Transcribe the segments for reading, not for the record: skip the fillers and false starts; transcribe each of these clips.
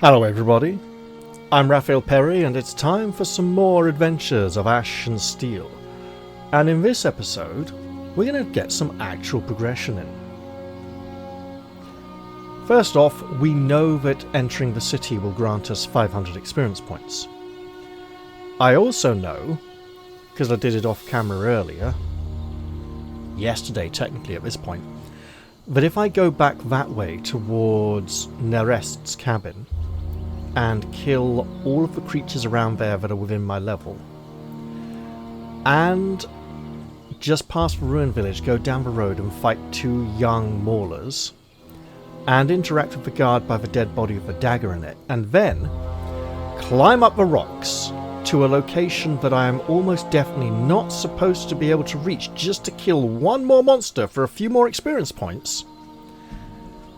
Hello everybody, I'm Raphael Perry and it's time for some more adventures of Ash and Steel. And in this episode, we're going to get some actual progression in. First off, we know that entering the city will grant us 500 experience points. I also know, because I did it off camera earlier, yesterday technically at this point, that if I go back that way towards Nerest's cabin and kill all of the creatures around there that are within my level, and just past the ruined village, go down the road and fight two young maulers, and interact with the guard by the dead body with a dagger in it, and then climb up the rocks to a location that I am almost definitely not supposed to be able to reach just to kill one more monster for a few more experience points,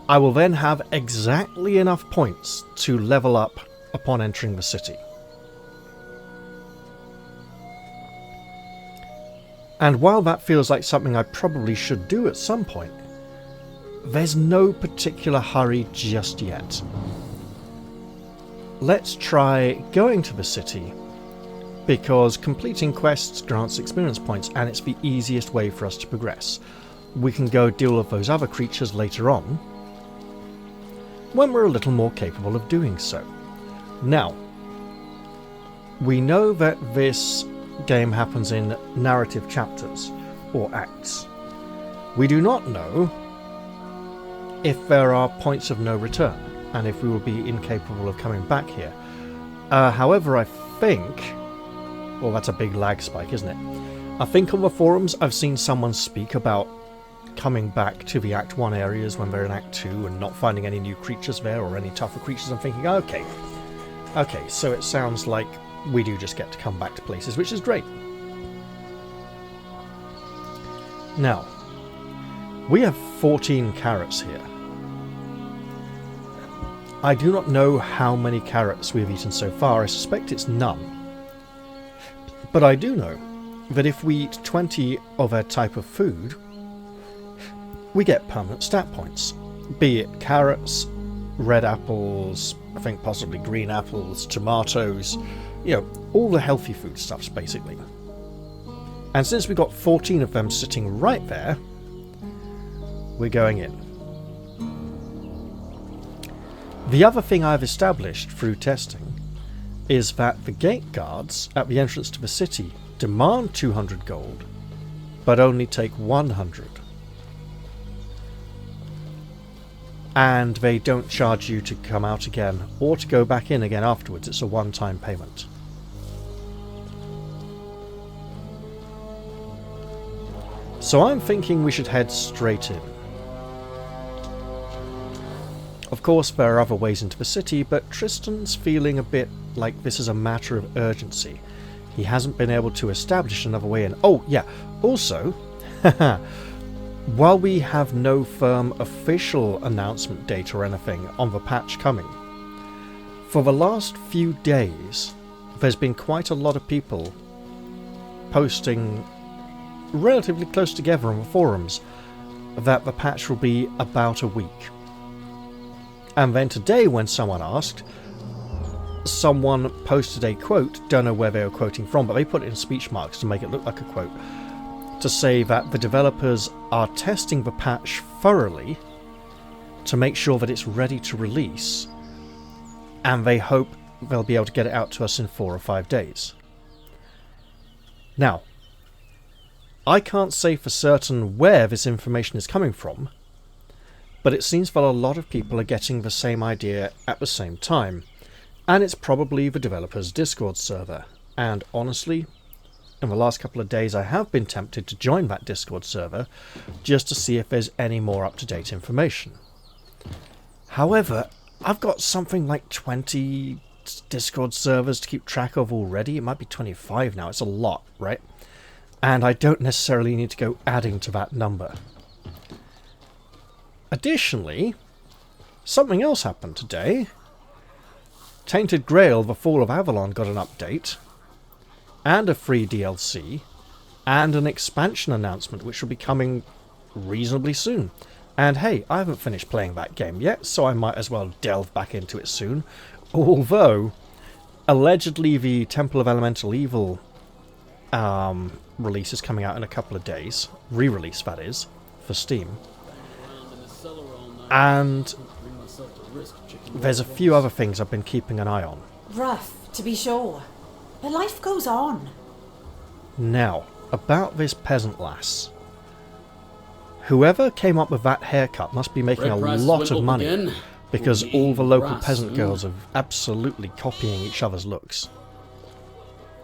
I will then have exactly enough points to level up upon entering the city. And while that feels like something I probably should do at some point, there's no particular hurry just yet. Let's try going to the city, because completing quests grants experience points and it's the easiest way for us to progress. We can go deal with those other creatures later on, when we're a little more capable of doing so. Now, we know that this game happens in narrative chapters, or acts. We do not know if there are points of no return, and if we will be incapable of coming back here. However, I think... well, that's a big lag spike, isn't it? I think on the forums I've seen someone speak about coming back to the Act 1 areas when they're in Act 2 and not finding any new creatures there or any tougher creatures. I'm thinking, okay, so it sounds like we do just get to come back to places, which is great. Now, we have 14 carrots here. I do not know how many carrots we have eaten so far. I suspect it's none. But I do know that if we eat 20 of a type of food, we get permanent stat points. Be it carrots, red apples, I think possibly green apples, tomatoes, you know, all the healthy food stuffs basically. And since we got 14 of them sitting right there, we're going in. The other thing I've established through testing is that the gate guards at the entrance to the city demand 200 gold, but only take 100. And they don't charge you to come out again or to go back in again afterwards. It's a one-time payment. So I'm thinking we should head straight in. Of course, there are other ways into the city, but Tristan's feeling a bit like this is a matter of urgency. He hasn't been able to establish another way in. Oh, yeah. Also, while we have no firm official announcement date or anything on the patch coming, for the last few days, there's been quite a lot of people posting relatively close together on the forums that the patch will be about a week. And then today, when someone asked, someone posted a quote, don't know where they were quoting from, but they put it in speech marks to make it look like a quote, to say that the developers are testing the patch thoroughly to make sure that it's ready to release, and they hope they'll be able to get it out to us in 4 or 5 days. Now, I can't say for certain where this information is coming from, but it seems that a lot of people are getting the same idea at the same time, and it's probably the developers' Discord server. And honestly, in the last couple of days I have been tempted to join that Discord server just to see if there's any more up-to-date information. However, I've got something like 20 Discord servers to keep track of already. It might be 25 now. It's a lot, right? And I don't necessarily need to go adding to that number. Additionally, something else happened today. Tainted Grail, The Fall of Avalon got an update, and a free DLC, and an expansion announcement which will be coming reasonably soon. And hey, I haven't finished playing that game yet, so I might as well delve back into it soon. Although, allegedly the Temple of Elemental Evil release is coming out in a couple of days. Re-release, that is, for Steam. And there's a few other things I've been keeping an eye on. Rough, to be sure. But life goes on. Now, about this peasant lass. Whoever came up with that haircut must be making a lot of money, because all the local peasant girls are absolutely copying each other's looks.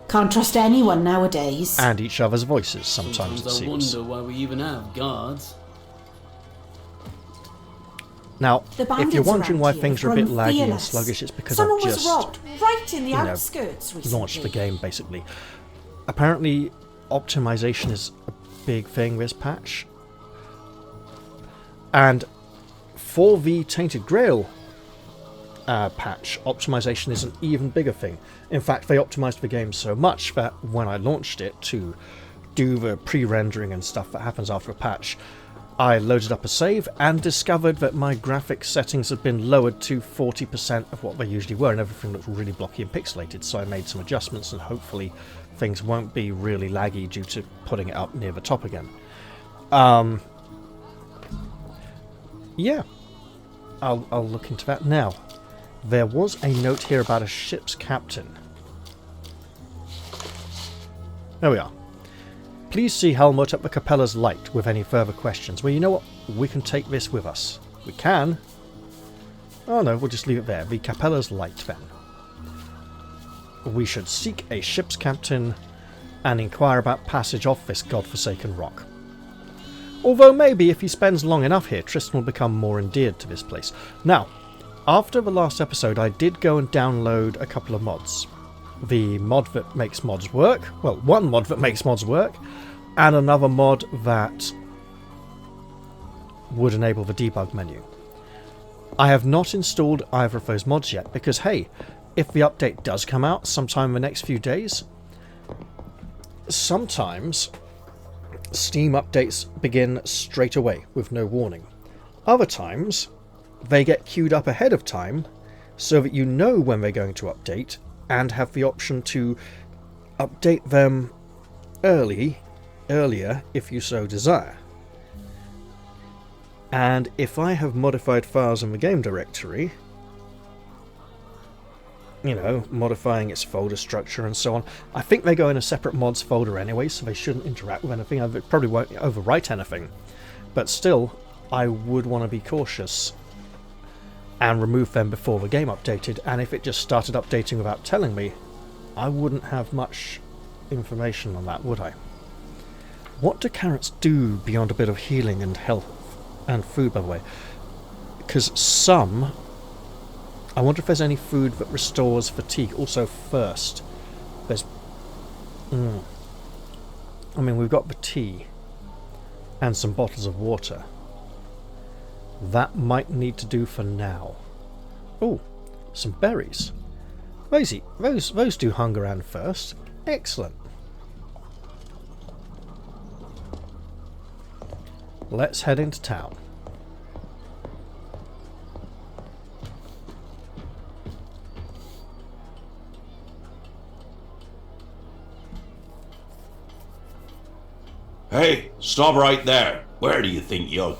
Can't trust anyone nowadays. And each other's voices, sometimes it seems. I wonder why we even have guards. Now, if you're wondering why things are a bit laggy and sluggish, it's because I've just, robbed right in the outskirts recently. launched the game, basically. Apparently, optimization is a big thing this patch. And for the Tainted Grail patch, optimization is an even bigger thing. In fact, they optimized the game so much that when I launched it to do the pre-rendering and stuff that happens after a patch, I loaded up a save and discovered that my graphics settings had been lowered to 40% of what they usually were, and everything looked really blocky and pixelated, so I made some adjustments, and hopefully things won't be really laggy due to putting it up near the top again. Yeah, I'll look into that now. There was a note here about a ship's captain. There we are. Please see Helmut at the Capella's Light with any further questions. Well, you know what? We can take this with us. We can. Oh no, we'll just leave it there. The Capella's Light, then. We should seek a ship's captain and inquire about passage off this godforsaken rock. Although maybe if he spends long enough here, Tristan will become more endeared to this place. Now, after the last episode, I did go and download a couple of mods. The mod that makes mods work, well, one mod that makes mods work, and another mod that would enable the debug menu. I have not installed either of those mods yet, because hey, if the update does come out sometime in the next few days, sometimes Steam updates begin straight away with no warning. Other times, they get queued up ahead of time so that you know when they're going to update and have the option to update them earlier if you so desire. And if I have modified files in the game directory, you know, modifying its folder structure and so on, I think they go in a separate mods folder anyway, so they shouldn't interact with anything. I probably won't overwrite anything, but still, I would want to be cautious and remove them before the game updated, and if it just started updating without telling me, I wouldn't have much information on that, would I? What do carrots do beyond a bit of healing and health and food, by the way? Because some... I wonder if there's any food that restores fatigue. Also, thirst. There's... I mean, we've got the tea and some bottles of water. That might need to do for now. Oh, some berries. Those do hunger and thirst. Excellent. Let's head into town. Hey, stop right there. Where do you think you're...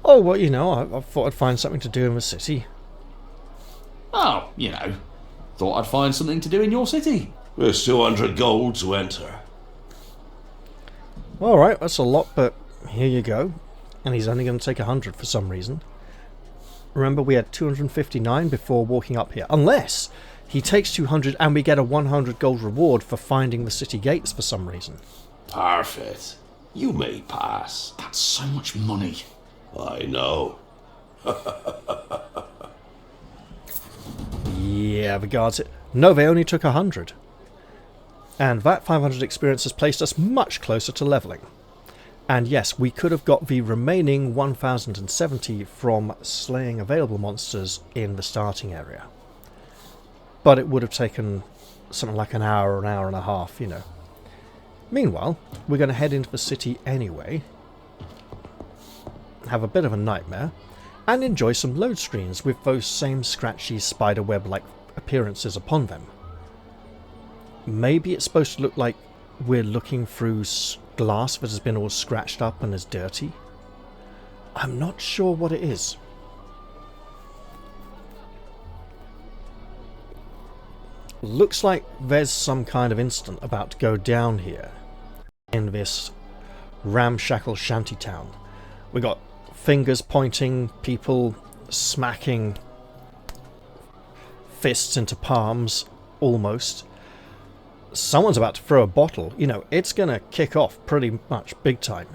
Oh, well, you know, I thought I'd find something to do in the city. Oh, you know, thought I'd find something to do in your city. There's 200 gold to enter. Alright, that's a lot, but here you go. And he's only going to take 100 for some reason. Remember, we had 259 before walking up here. Unless he takes 200 and we get a 100 gold reward for finding the city gates for some reason. Perfect. You may pass. That's so much money. I know. Yeah, the guards... No, they only took 100. And that 500 experience has placed us much closer to levelling. And yes, we could have got the remaining 1070 from slaying available monsters in the starting area. But it would have taken something like an hour and a half, you know. Meanwhile, we're going to head into the city anyway. have a bit of a nightmare, and enjoy some load screens with those same scratchy spiderweb-like appearances upon them. Maybe it's supposed to look like we're looking through glass that has been all scratched up and is dirty. I'm not sure what it is. Looks like there's some kind of incident about to go down here in this ramshackle shantytown. We got fingers pointing, people smacking fists into palms, almost. Someone's about to throw a bottle. You know, it's gonna kick off pretty much big time.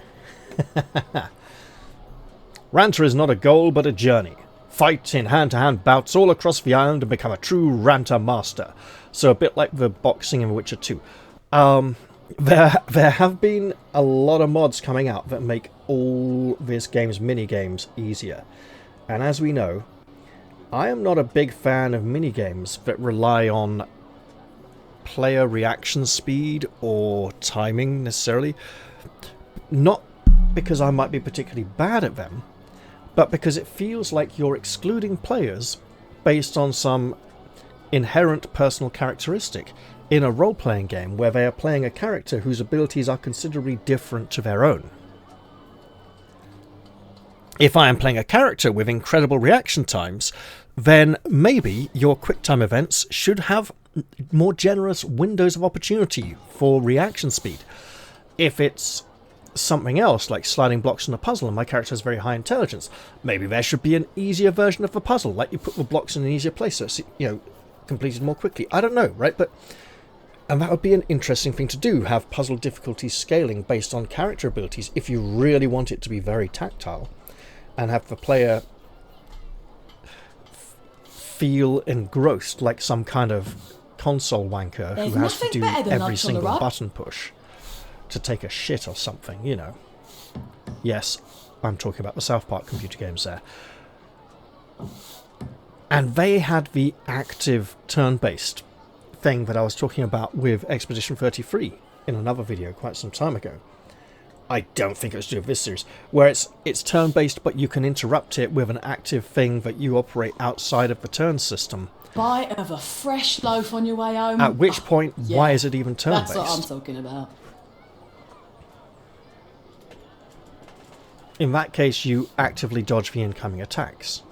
Ranter is not a goal, but a journey. Fight in hand-to-hand bouts all across the island and become a true Ranter master. So a bit like the boxing in Witcher 2. There have been a lot of mods coming out that make all this game's mini-games easier. And as we know, I am not a big fan of mini-games that rely on player reaction speed or timing necessarily. Not because I might be particularly bad at them, but because it feels like you're excluding players based on some inherent personal characteristic in a role-playing game where they are playing a character whose abilities are considerably different to their own. If I am playing a character with incredible reaction times, then maybe your QuickTime events should have more generous windows of opportunity for reaction speed. If it's something else, like sliding blocks in a puzzle and my character has very high intelligence, maybe there should be an easier version of the puzzle, like you put the blocks in an easier place so it's, you know, completed more quickly. I don't know, right? And that would be an interesting thing to do, have puzzle difficulty scaling based on character abilities if you really want it to be very tactile, and have the player feel engrossed like some kind of console wanker who has to do every single button push to take a shit or something, you know. Yes, I'm talking about the South Park computer games there. And they had the active turn-based thing that I was talking about with Expedition 33 in another video quite some time ago. I don't think it was to do with this series, where it's turn-based, but you can interrupt it with an active thing that you operate outside of the turn system. Bite of a fresh loaf on your way home. At which point, yeah, why is it even turn-based? That's what I'm talking about. In that case, you actively dodge the incoming attacks.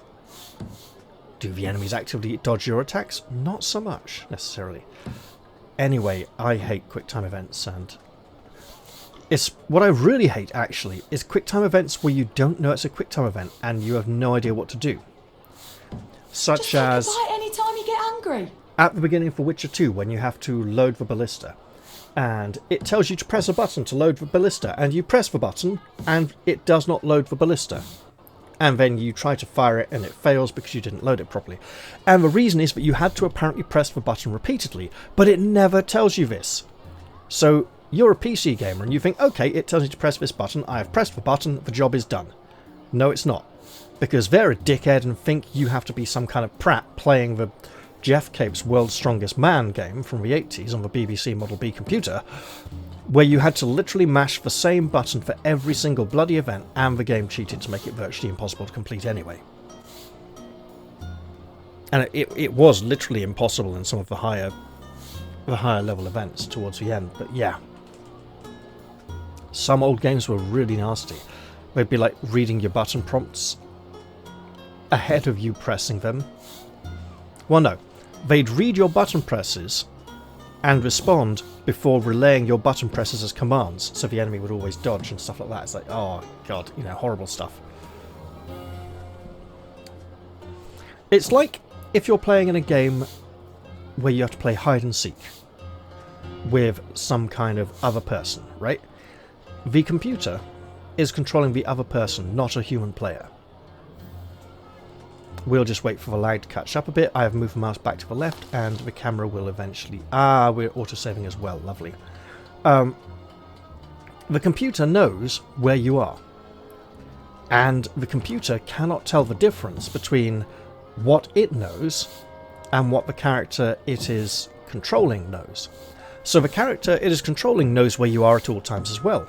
Do the enemies actively dodge your attacks? Not so much, necessarily. Anyway, I hate QuickTime events, and it's what I really hate, actually, is QuickTime events where you don't know it's a QuickTime event and you have no idea what to do. Such Just as take a bite any time you get hungry. at the beginning of The Witcher 2, when you have to load the ballista, and it tells you to press a button to load the ballista, and you press the button and it does not load the ballista. And then you try to fire it and it fails because you didn't load it properly. And the reason is that you had to apparently press the button repeatedly, but it never tells you this. So you're a PC gamer and you think, okay, it tells you to press this button, I have pressed the button, the job is done. No, it's not. Because they're a dickhead and think you have to be some kind of prat playing the Jeff Cape's World's Strongest Man game from the 80s on the BBC Model B computer, where you had to literally mash the same button for every single bloody event, and the game cheated to make it virtually impossible to complete anyway. And it was literally impossible in some of the higher level events towards the end, but yeah. Some old games were really nasty. They'd be like reading your button prompts ahead of you pressing them. Well, no. They'd read your button presses and respond before relaying your button presses as commands, so the enemy would always dodge and stuff like that. It's like, oh god, you know, horrible stuff. It's like if you're playing in a game where you have to play hide and seek with some kind of other person, right? The computer is controlling the other person, not a human player. We'll just wait for the lag to catch up a bit. I have moved the mouse back to the left, and the camera will eventually... Ah, we're auto-saving as well. Lovely. The computer knows where you are. And the computer cannot tell the difference between what it knows and what the character it is controlling knows. So the character it is controlling knows where you are at all times as well.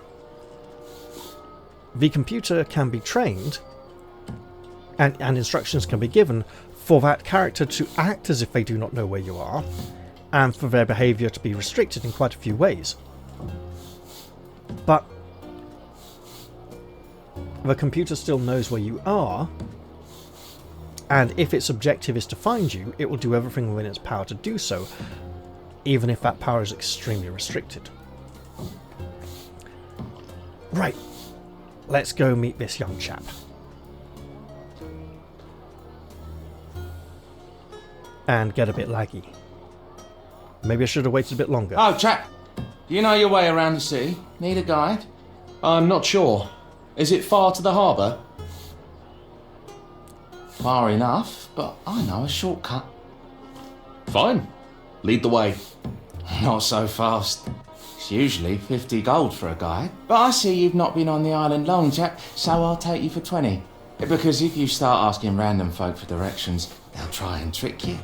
the computer can be trained and instructions can be given for that character to act as if they do not know where you are, and for their behaviour to be restricted in quite a few ways. But the computer still knows where you are, and if its objective is to find you, it will do everything within its power to do so, even if that power is extremely restricted. Right, let's go meet this young chap. And get a bit laggy. Maybe I should have waited a bit longer. Oh, chap, do you know your way around the city? Need a guide? I'm not sure. Is it far to the harbour? Far enough, but I know a shortcut. Fine. Lead the way. Not so fast. It's usually 50 gold for a guide. But I see you've not been on the island long, chap, so I'll take you for 20. Because if you start asking random folk for directions, they'll try and trick you.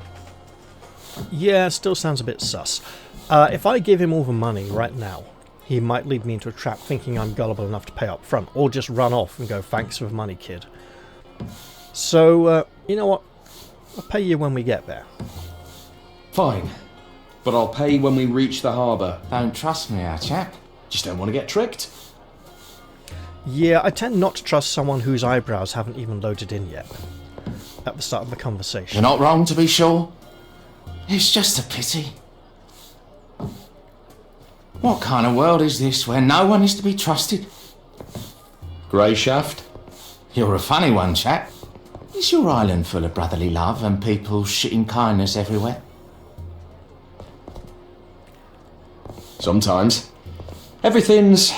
Yeah, still sounds a bit sus. If I give him all the money right now, he might lead me into a trap thinking I'm gullible enough to pay up front, or just run off and go, thanks for the money, kid. So, you know what? I'll pay you when we get there. Fine. But I'll pay when we reach the harbour. Don't trust me, chap. Just don't want to get tricked. Yeah, I tend not to trust someone whose eyebrows haven't even loaded in yet. At the start of the conversation. You're not wrong, to be sure. It's just a pity. What kind of world is this where no one is to be trusted? Grey shaft? You're a funny one, chap. Is your island full of brotherly love and people shitting kindness everywhere? Sometimes. Everything's,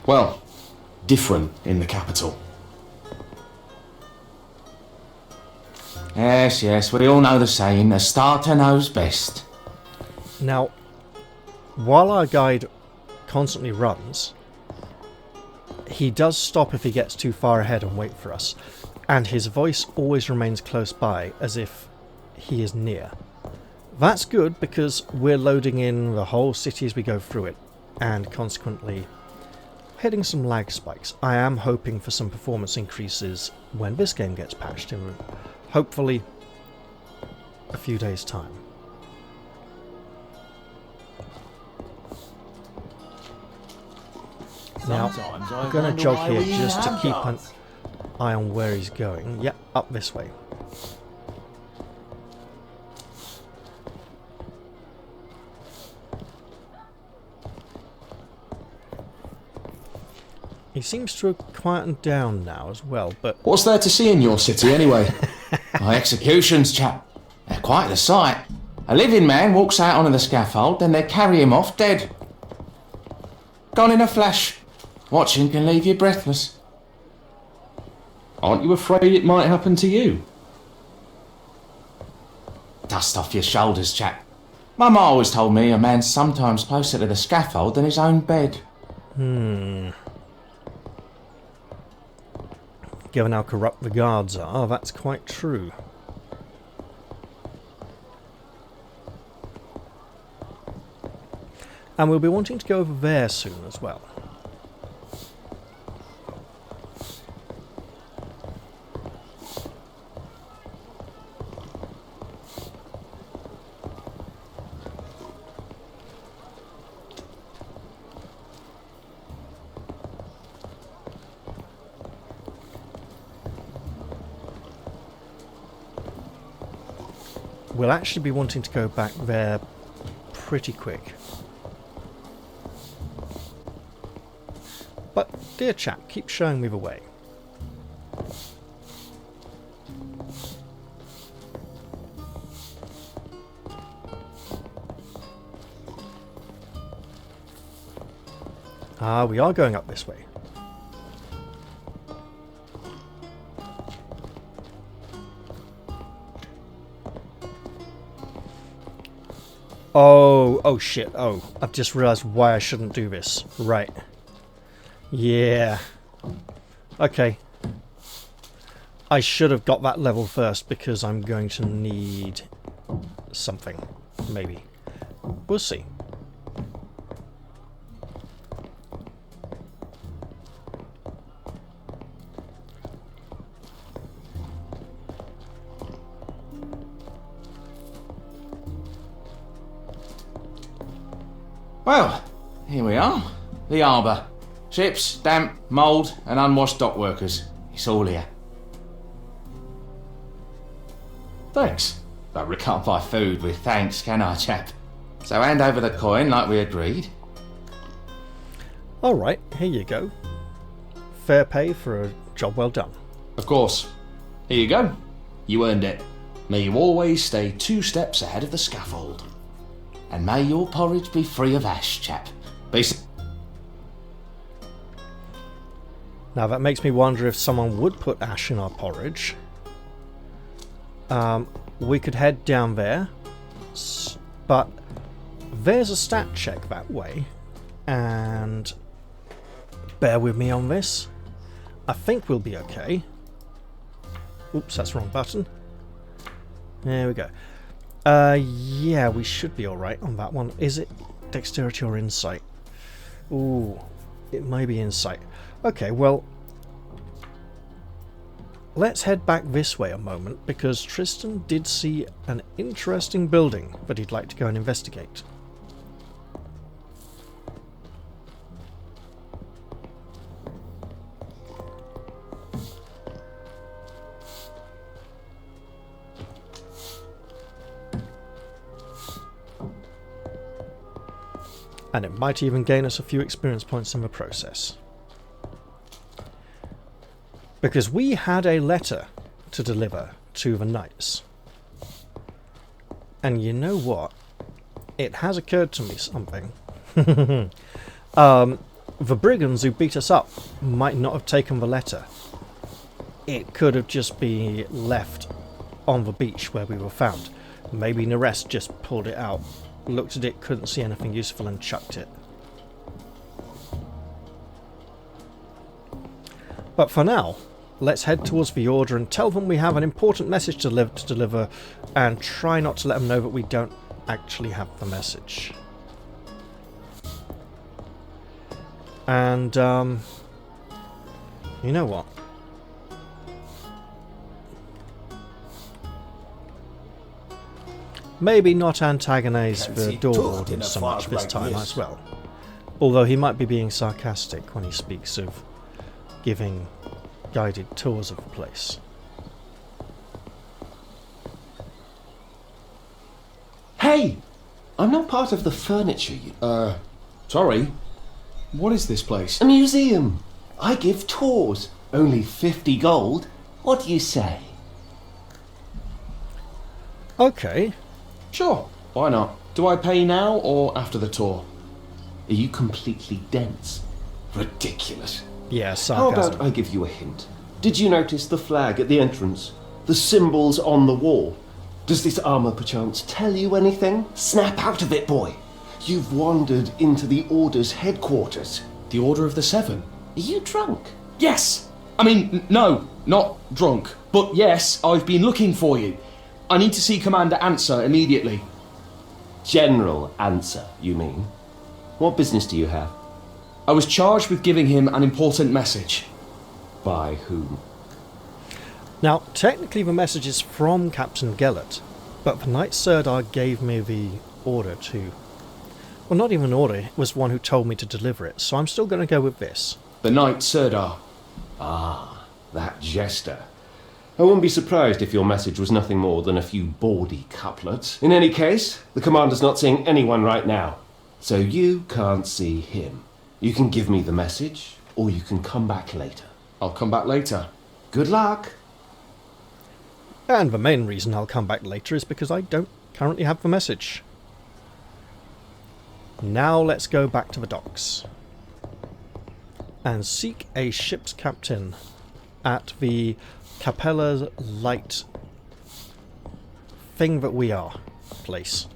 well, different in the capital. Yes, we all know the saying, the starter knows best. Now, while our guide constantly runs, he does stop if he gets too far ahead and wait for us, and his voice always remains close by, as if he is near. That's good because we're loading in the whole city as we go through it, and consequently hitting some lag spikes. I am hoping for some performance increases when this game gets patched in, hopefully a few days' time. Now, I'm going to jog here just to keep an eye on where he's going. Yep, up this way. He seems to have quietened down now as well, but... What's there to see in your city, anyway? My executions, chap. They're quite the sight. A living man walks out onto the scaffold, then they carry him off dead. Gone in a flash. Watching can leave you breathless. Aren't you afraid it might happen to you? Dust off your shoulders, chap. Mum always told me a man's sometimes closer to the scaffold than his own bed. Given how corrupt the guards are, that's quite true. And we'll be wanting to go over there soon as well. We'll actually be wanting to go back there pretty quick. But, dear chap, keep showing me the way. Ah, we are going up this way. Oh shit, I've just realised why I shouldn't do this. Right. Yeah. Okay. I should have got that level first because I'm going to need something. Maybe. We'll see. Well, here we are. The harbour. Ships, damp, mould and unwashed dock workers. It's all here. Thanks. Can't buy food with thanks, can I, chap? So hand over the coin like we agreed. Alright, here you go. Fair pay for a job well done. Of course. Here you go. You earned it. May you always stay 2 steps ahead of the scaffold. And may your porridge be free of ash, chap. Now that makes me wonder if someone would put ash in our porridge. We could head down there, but there's a stat check that way, and bear with me on this. I think we'll be okay. Oops, that's the wrong button. There we go. Yeah, we should be alright on that one. Is it dexterity or insight? Ooh, it may be insight. Okay, well, let's head back this way a moment, because Tristan did see an interesting building that he'd like to go and investigate. And it might even gain us a few experience points in the process. Because we had a letter to deliver to the knights. And you know what? It has occurred to me something. The brigands who beat us up might not have taken the letter. It could have just been left on the beach where we were found. Maybe Nares just pulled it out, looked at it, couldn't see anything useful and chucked it. But for now, let's head towards the Order and tell them we have an important message to deliver, and try not to let them know that we don't actually have the message. And, you know what? Maybe not antagonize the door warden so much this time as well. Although he might be being sarcastic when he speaks of giving guided tours of the place. Hey! I'm not part of the furniture Sorry. What is this place? A museum. I give tours. Only 50 gold. What do you say? Okay. Sure. Why not? Do I pay now or after the tour? Are you completely dense? Ridiculous. Yeah, How sarcasm. about I give you a hint? Did you notice the flag at the entrance? The symbols on the wall? Does this armour perchance tell you anything? Snap out of it, boy! You've wandered into the Order's headquarters. The Order of the Seven? Are you drunk? Yes! I mean, no, not drunk. But yes, I've been looking for you. I need to see Commander Answer immediately. General Answer, you mean? What business do you have? I was charged with giving him an important message. By whom? Now, technically the message is from Captain Gellert, but the Knight Sirdar gave me the order to... Well, not even an order, it was one who told me to deliver it, so I'm still going to go with this. The Knight Sirdar. Ah, that jester. I wouldn't be surprised if your message was nothing more than a few bawdy couplets. In any case, the commander's not seeing anyone right now, so you can't see him. You can give me the message, or you can come back later. I'll come back later. Good luck! And the main reason I'll come back later is because I don't currently have the message. Now let's go back to the docks and seek a ship's captain at the Capella's Light thing that we are place.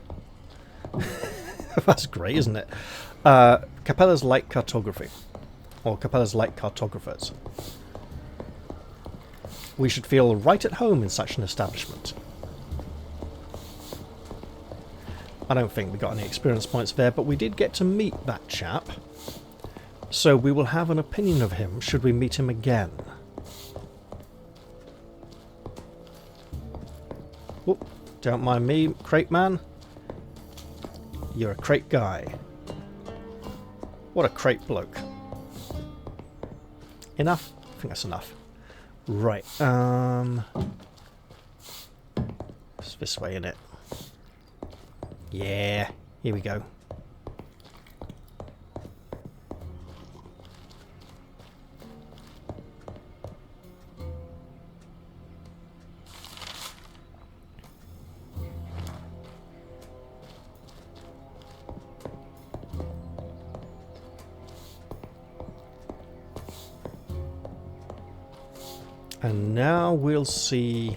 That's great, isn't it? Capella's Light Cartography, or Capella's Light Cartographers. We should feel right at home in such an establishment. I don't think we got any experience points there, but we did get to meet that chap. So we will have an opinion of him should we meet him again. Whoop, don't mind me, crate man. You're a crate guy. What a crate bloke. Enough? I think that's enough. Right, it's this way, innit? Yeah, here we go. And now we'll see...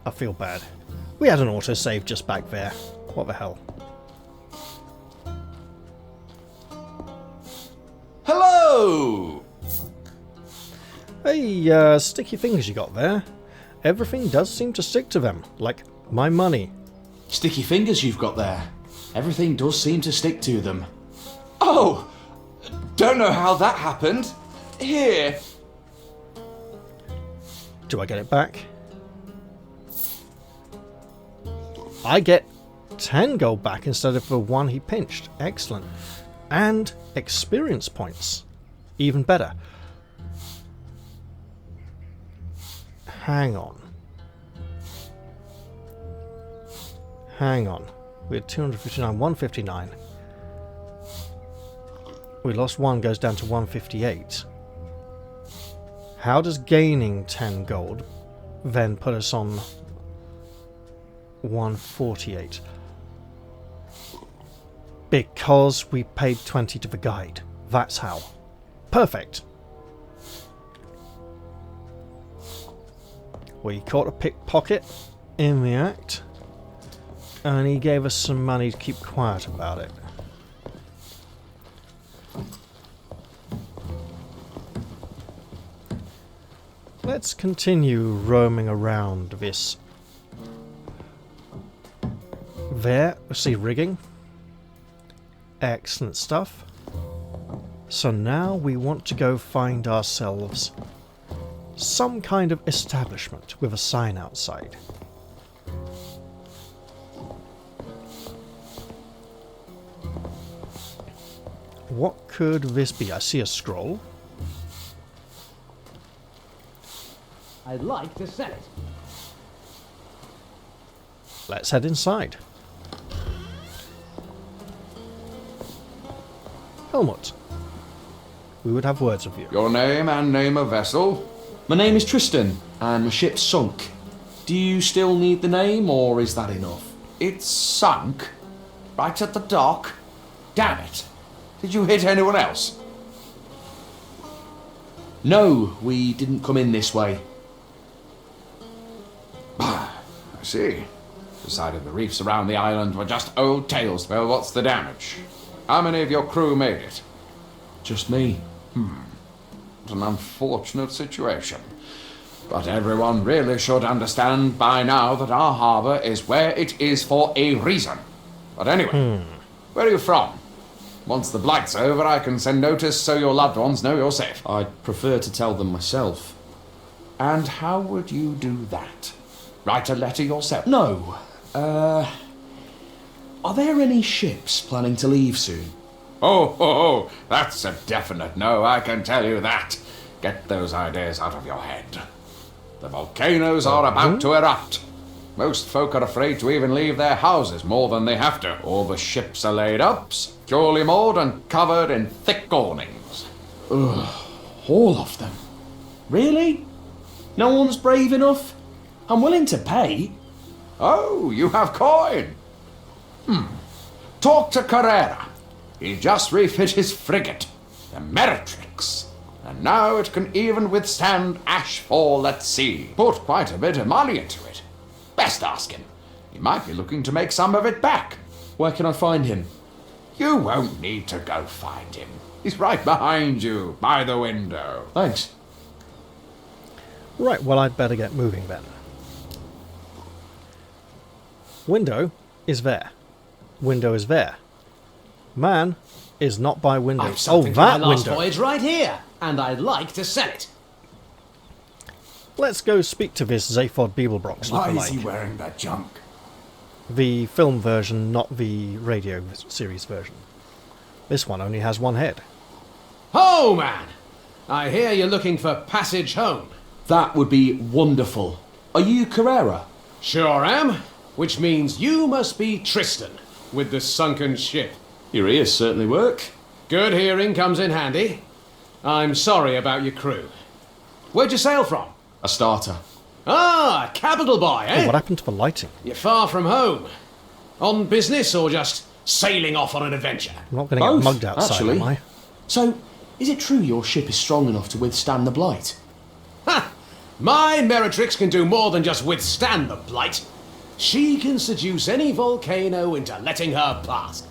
I feel bad. We had an autosave just back there. What the hell? Hello! Hey, sticky fingers you got there. Everything does seem to stick to them, like my money. Sticky fingers you've got there. Everything does seem to stick to them. Oh! Don't know how that happened. Here. Do I get it back? I get 10 gold back instead of the one he pinched. Excellent. And experience points. Even better. Hang on. Hang on. We had 259, 159. We lost one, goes down to 158. How does gaining 10 gold then put us on 148? Because we paid 20 to the guide. That's how. Perfect. We caught a pickpocket in the act, and he gave us some money to keep quiet about it. Let's continue roaming around this. There, see rigging. Excellent stuff. So now we want to go find ourselves some kind of establishment with a sign outside. What could this be? I see a scroll. I'd like to sell it. Let's head inside. Helmut, we would have words with you. Your name and name of vessel? My name is Tristan, and my ship's sunk. Do you still need the name, or is that enough? It's sunk? Right at the dock? Damn it. Did you hit anyone else? No, we didn't come in this way. I see. Decided the reefs around the island were just old tales. Well, what's the damage? How many of your crew made it? Just me. What an unfortunate situation. But everyone really should understand by now that our harbour is where it is for a reason. But anyway, where are you from? Once the blight's over, I can send notice so your loved ones know you're safe. I'd prefer to tell them myself. And how would you do that? Write a letter yourself? No. Are there any ships planning to leave soon? Oh, that's a definite no, I can tell you that. Get those ideas out of your head. The volcanoes are about to erupt. Most folk are afraid to even leave their houses more than they have to. All the ships are laid up, securely moored and covered in thick awnings. All of them? Really? No one's brave enough? I'm willing to pay. Oh, you have coin. Talk to Carrera. He just refit his frigate, the Meretrix, and now it can even withstand ashfall at sea. Put quite a bit of money into it. Best ask him. He might be looking to make some of it back. Where can I find him? You won't need to go find him. He's right behind you, by the window. Thanks. Right, well, I'd better get moving then. Window is there. Window is there. Man is not by window. I've Oh, something for that my last window. voyage right here, and I'd like to sell it. Let's go speak to this Zaphod Beeblebrox Why is he lookalike. wearing that junk? The film version, not the radio series version. This one only has one head. Ho, man! I hear you're looking for passage home. That would be wonderful. Are you Carrera? Sure am. Which means you must be Tristan, with the sunken ship. Your ears certainly work. Good hearing comes in handy. I'm sorry about your crew. Where'd you sail from? A starter. Ah, capital boy, eh? Oh, what happened to the lighting? You're far from home. On business or just sailing off on an adventure? I'm not going to get Both, mugged outside, actually. am I? So, is it true your ship is strong enough to withstand the blight? Ha! My Meretrix can do more than just withstand the blight. She can seduce any volcano into letting her pass.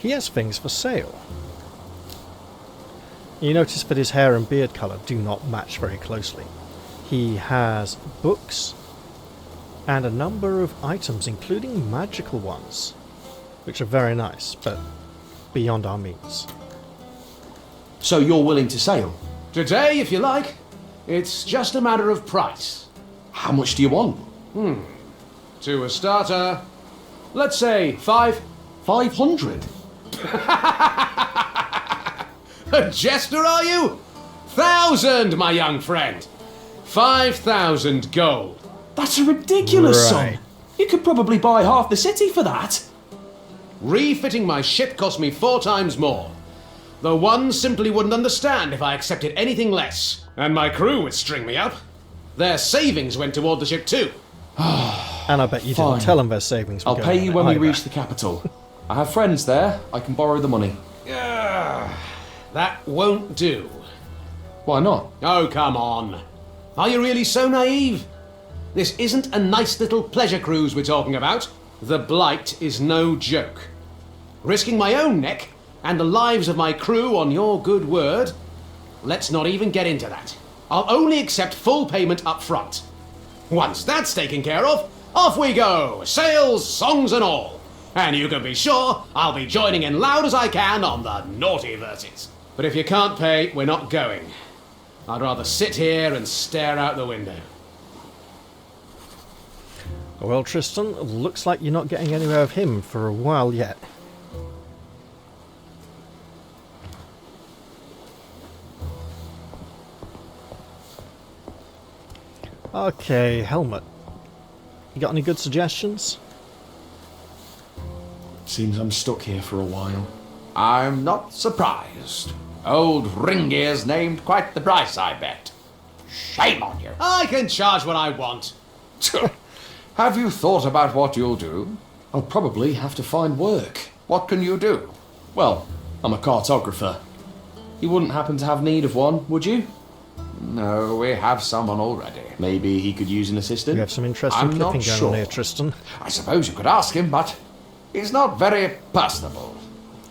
He has things for sale. You notice that his hair and beard colour do not match very closely. He has books and a number of items, including magical ones, which are very nice, but beyond our means. So you're willing to sail? Today, if you like. It's just a matter of price. How much do you want? To a starter, let's say 500? A jester, are you? 1,000, my young friend. 5,000 gold. That's a ridiculous Right. sum. You could probably buy half the city for that. Refitting my ship cost me 4 times more. The one simply wouldn't understand if I accepted anything less. And my crew would string me up. Their savings went toward the ship too. And I bet you Fine. didn't tell him their savings were I'll going pay on you it when we either. reach the capital. I have friends there. I can borrow the money. That won't do. Why not? Oh, come on. Are you really so naive? This isn't a nice little pleasure cruise we're talking about. The blight is no joke. Risking my own neck and the lives of my crew on your good word? Let's not even get into that. I'll only accept full payment up front. Once that's taken care of, off we go, sails, songs and all. And you can be sure I'll be joining in loud as I can on the naughty verses. But if you can't pay, we're not going. I'd rather sit here and stare out the window. Well, Tristan, looks like you're not getting anywhere with him for a while yet. Okay, helmet. You got any good suggestions? Seems I'm stuck here for a while. I'm not surprised. Old Ringear's named quite the price, I bet. Shame on you. I can charge what I want. Have you thought about what you'll do? I'll probably have to find work. What can you do? Well, I'm a cartographer. You wouldn't happen to have need of one, would you? No, we have someone already. Maybe he could use an assistant? We have some interesting I'm not clipping going sure. on here, Tristan. I suppose you could ask him, but he's not very personable.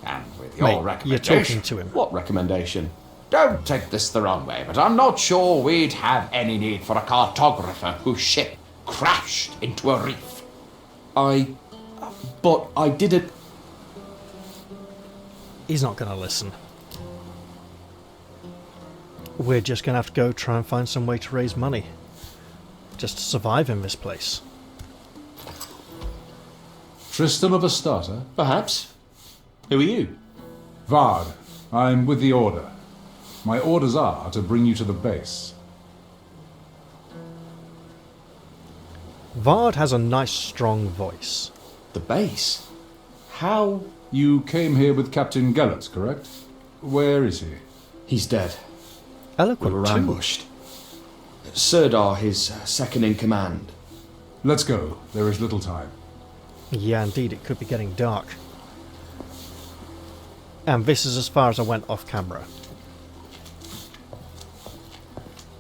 And with your Mate, you're recommendation... talking to him. What recommendation? Don't take this the wrong way, but I'm not sure we'd have any need for a cartographer whose ship crashed into a reef. But I didn't... He's not going to listen. We're just going to have to go try and find some way to raise money. Just to survive in this place. Tristan of a starter? Perhaps. Who are you? Vard, I'm with the Order. My orders are to bring you to the base. Vard has a nice strong voice. The base? How? You came here with Captain Gellert, correct? Where is he? He's dead. We Eloquent were too. ambushed. Sirdar, his second in command. Let's go. There is little time. Yeah, indeed, it could be getting dark. And this is as far as I went off camera.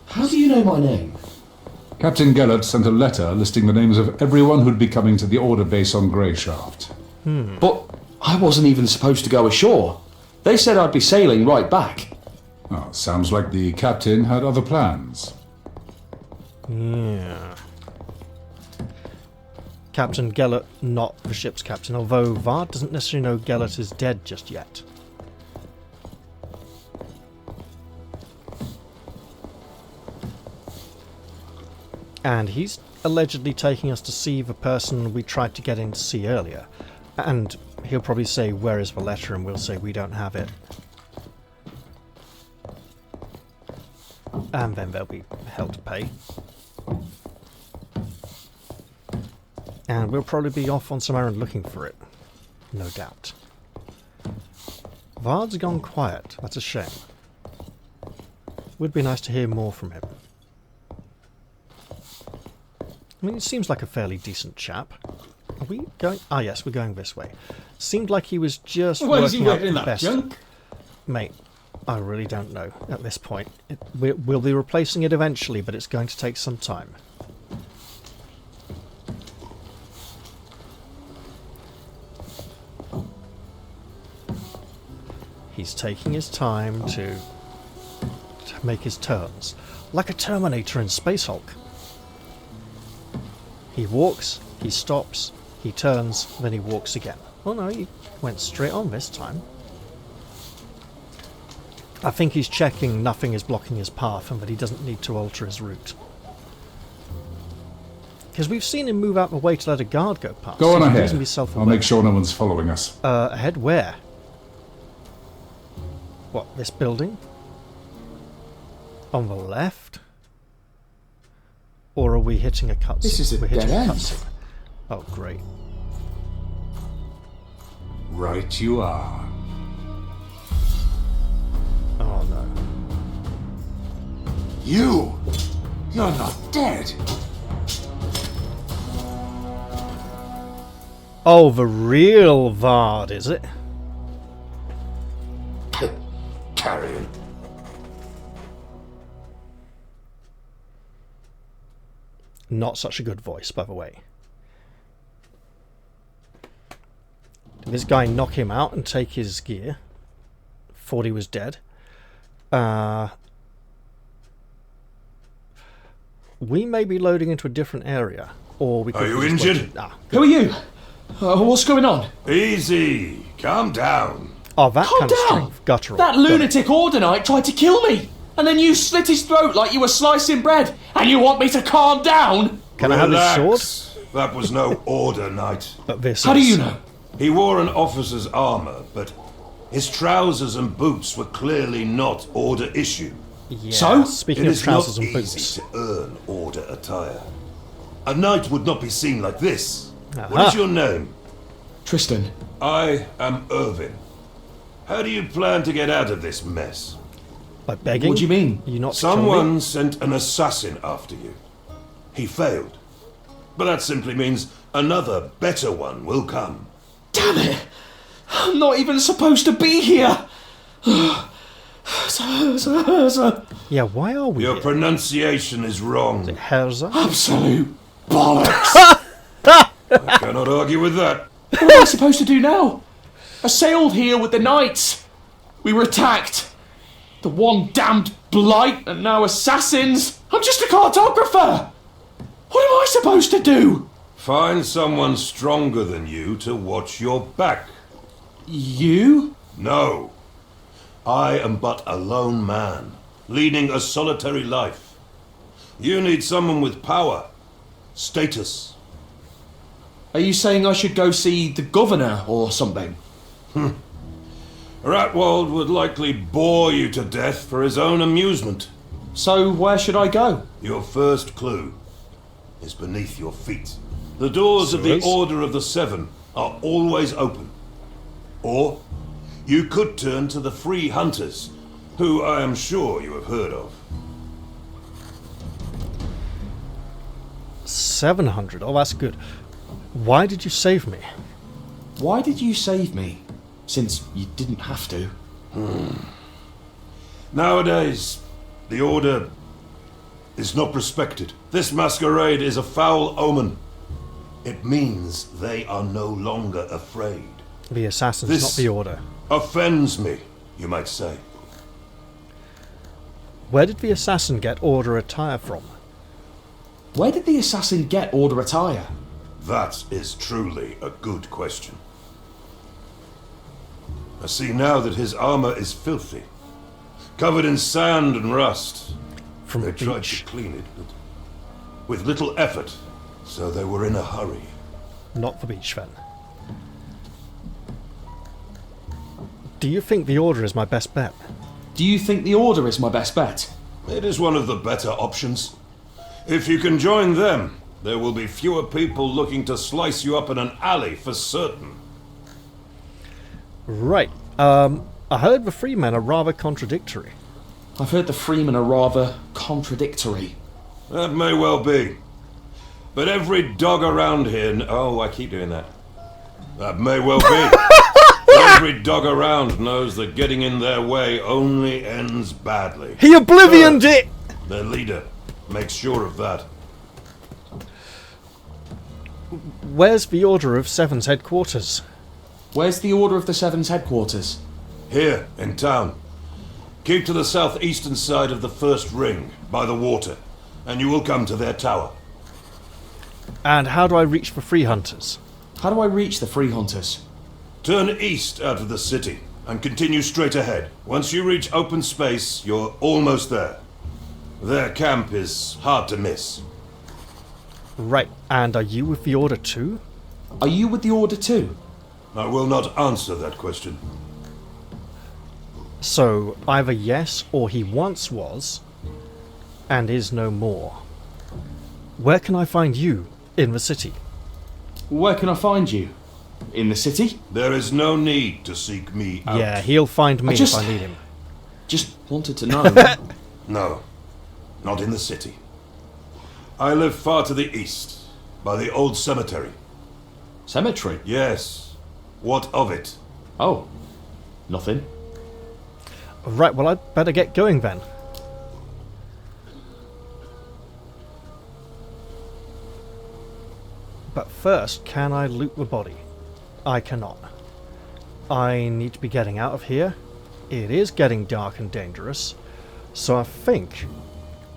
How do you know my name? Captain Gellert sent a letter listing the names of everyone who'd be coming to the Order base on Greyshaft. But I wasn't even supposed to go ashore. They said I'd be sailing right back. Oh, sounds like the captain had other plans. Yeah. Captain Gellert, not the ship's captain, although Vard doesn't necessarily know Gellert is dead just yet. And he's allegedly taking us to see the person we tried to get in to see earlier. And he'll probably say, where is the letter? And we'll say we don't have it. And then they'll be held to pay. And we'll probably be off on some errand looking for it. No doubt. Vard's gone quiet. That's a shame. Would be nice to hear more from him. I mean, he seems like a fairly decent chap. Are we going? Ah, yes, we're going this way. Seemed like he was just working out the best. Junk? Mate, I really don't know at this point. We'll be replacing it eventually, but it's going to take some time. He's taking his time to make his turns, like a Terminator in Space Hulk. He walks, he stops, he turns, then he walks again. Oh no, he went straight on this time. I think he's checking nothing is blocking his path and that he doesn't need to alter his route. Because we've seen him move out the way to let a guard go past. Go on so ahead. I'll make sure no one's following us. Ahead where? What, this building? On the left? Or are we hitting a cutscene? This is a dead end. Oh, great. Right you are. Oh, no. You're not dead. Oh, the real Vard, is it? Carrion. Not such a good voice, by the way. Did this guy knock him out and take his gear? Thought he was dead. We may be loading into a different area, or we could. Are you be just injured? waiting- Who are you? What's going on? Easy. Calm down. Oh, that Calm kind of down. strength. Guttural. That Got it. lunatic Order Knight tried to kill me, and then you slit his throat like you were slicing bread, and you want me to calm down? Can I have his sword? Relax. That was no order knight. But this How do is- you know? He wore an officer's armor, but his trousers and boots were clearly not order issue. Yeah, So? speaking It of is trousers not and easy boots. to earn order attire. A knight would not be seen like this. What Aha. is your name? Tristan. I am Irvin. How do you plan to get out of this mess? By begging? What do you mean? You not to kill me? Someone sent an assassin after you. He failed. But that simply means another, better one will come. Damn it! I'm not even supposed to be here! Yeah, why are we Your here? pronunciation is wrong. Herza? Absolute bollocks! I cannot argue with that. What am I supposed to do now? I sailed here with the knights. We were attacked. The one damned blight and now assassins. I'm just a cartographer. What am I supposed to do? Find someone stronger than you to watch your back. You? No. I am but a lone man, leading a solitary life. You need someone with power, status. Are you saying I should go see the governor or something? Ratwald would likely bore you to death for his own amusement. So where should I go? Your first clue is beneath your feet. The doors of the Serious? Order of the Seven are always open. Or you could turn to the Free Hunters, who I am sure you have heard of. 700. Oh, that's good. Why did you save me? Why did you save me? Since you didn't have to. Nowadays, the Order is not respected. This masquerade is a foul omen. It means they are no longer afraid. The assassins, This- not the order. Offends me, you might say. Where did the assassin get order attire from? Where did the assassin get order attire? That is truly a good question. I see now that his armor is filthy, covered in sand and rust. From They the tried beach. to clean it, but with little effort. So they were in a hurry. Not the beach, then. Do you think the Order is my best bet? Do you think the Order is my best bet? It is one of the better options. If you can join them, there will be fewer people looking to slice you up in an alley for certain. Right. I heard the Free Men are rather contradictory. I've heard the Freemen are rather contradictory. That may well be. But every dog around here... Oh, I keep doing that. That may well be. Every dog around knows that getting in their way only ends badly. He oblivioned it! Their leader makes sure of that. Where's the Order of Seven's headquarters? Where's the Order of the Seven's headquarters? Here, in town. Keep to the southeastern side of the first ring, by the water, and you will come to their tower. And how do I reach the Free Hunters? How do I reach the Free Hunters? Turn east out of the city, and continue straight ahead. Once you reach open space, you're almost there. Their camp is hard to miss. Right, and are you with the Order too? Are you with the Order too? I will not answer that question. So, either yes, or he once was, and is no more. Where can I find you in the city? Where can I find you? In the city? There is no need to seek me out. Yeah, he'll find me if I need him. Just wanted to know. No, not in the city. I live far to the east, by the old cemetery. Cemetery? Yes. What of it? Oh, nothing. Right, well I'd better get going then. But first, can I loot the body? I cannot. I need to be getting out of here. It is getting dark and dangerous, so I think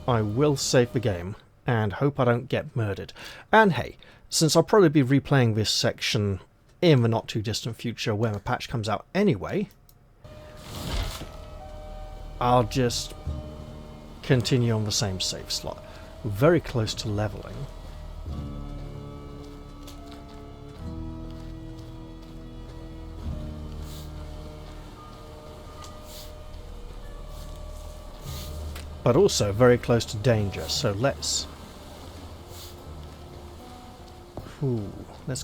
I will save the game and hope I don't get murdered. And hey, since I'll probably be replaying this section in the not too distant future when the patch comes out anyway, I'll just continue on the same save slot. Very close to leveling. But also very close to danger, so let's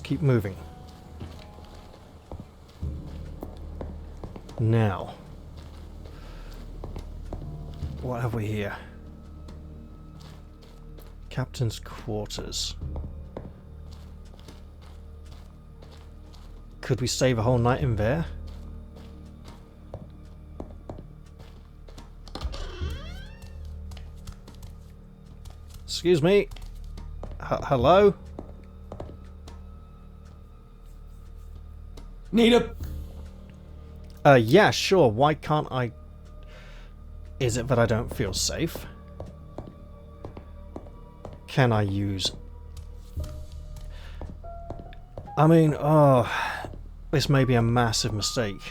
keep moving. Now, what have we here? Captain's quarters. Could we save a whole night in there? Excuse me. Hello? Need a... Yeah, sure. Why can't I... Is it that I don't feel safe? Can I use... I mean, oh... This may be a massive mistake.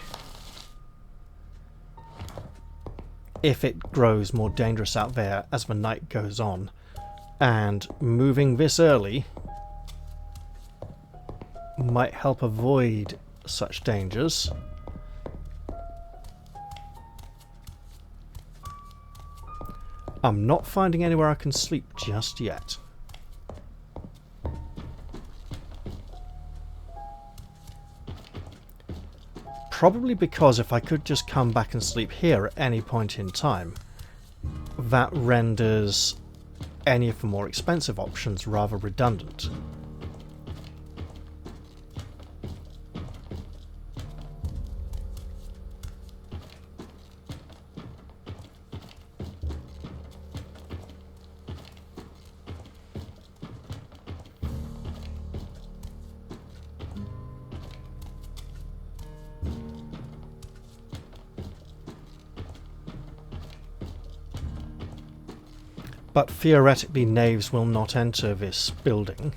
If it grows more dangerous out there as the night goes on, and moving this early might help avoid such dangers. I'm not finding anywhere I can sleep just yet. Probably because if I could just come back and sleep here at any point in time, that renders any of the more expensive options rather redundant. But theoretically, knaves will not enter this building.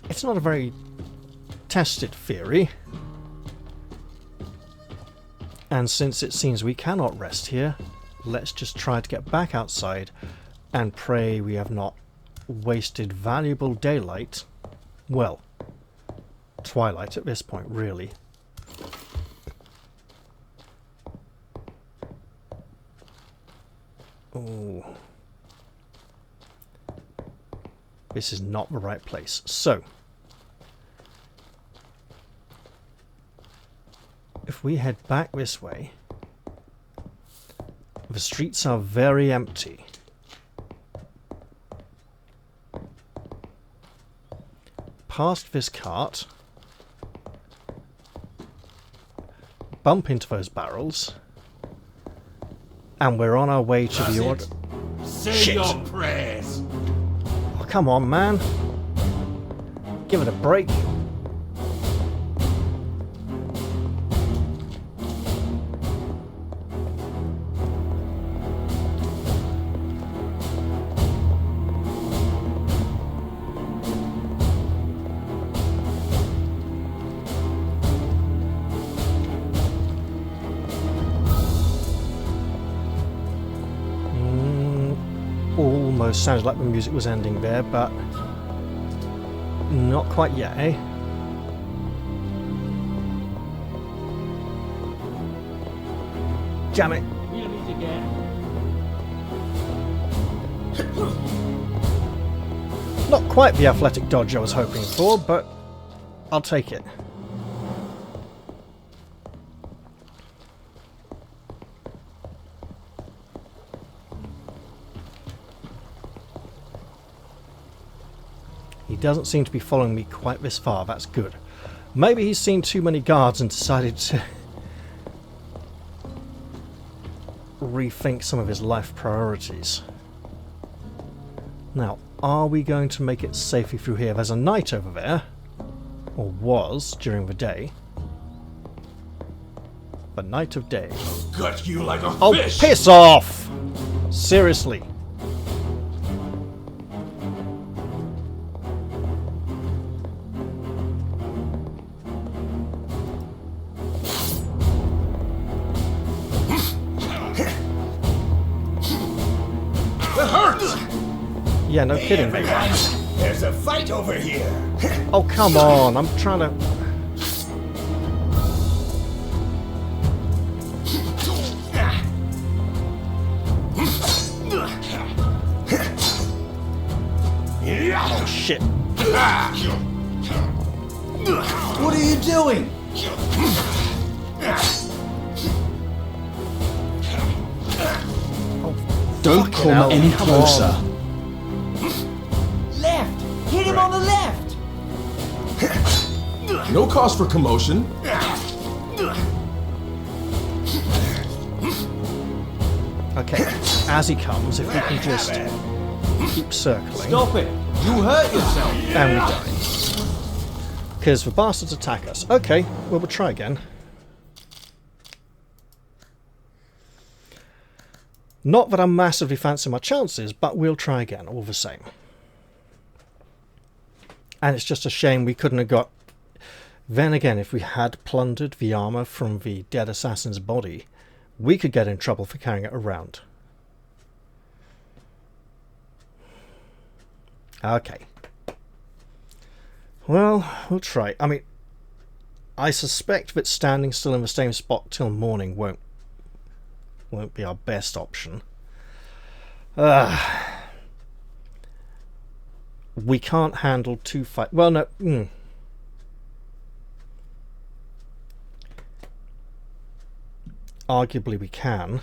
It's not a very tested theory. And since it seems we cannot rest here, let's just try to get back outside and pray we have not wasted valuable daylight. Well, twilight at this point, really. Oh. This is not the right place. So, if we head back this way, the streets are very empty. Past this cart, bump into those barrels, and we're on our way to the order. Say your prayers. Oh, come on, man. Give it a break. Almost sounded like the music was ending there, but not quite yet, eh? Damn it! Not quite the athletic dodge I was hoping for, but I'll take it. He doesn't seem to be following me quite this far, that's good. Maybe he's seen too many guards and decided to rethink some of his life priorities. Now, are we going to make it safely through here? There's a knight over there, or was during the day. The night of day. Gut you like a Oh, fish. piss off! Seriously. Yeah, no kidding. There's a fight over here. Oh, come on. I'm trying to... Oh, shit. What are you doing? Don't come any closer. Left! Hit him on the left! No cause for commotion. Okay, as he comes, if we can just keep circling. Stop it! You hurt yourself! And we die. Because the bastards attack us. Okay, well, we'll try again. Not that I'm massively fancying my chances, but we'll try again, all the same. And it's just a shame we couldn't have got... Then again, if we had plundered the armour from the dead assassin's body, we could get in trouble for carrying it around. Okay. Well, we'll try. I mean, I suspect that standing still in the same spot till morning won't be our best option. We can't handle two fight. Well, no. Arguably we can.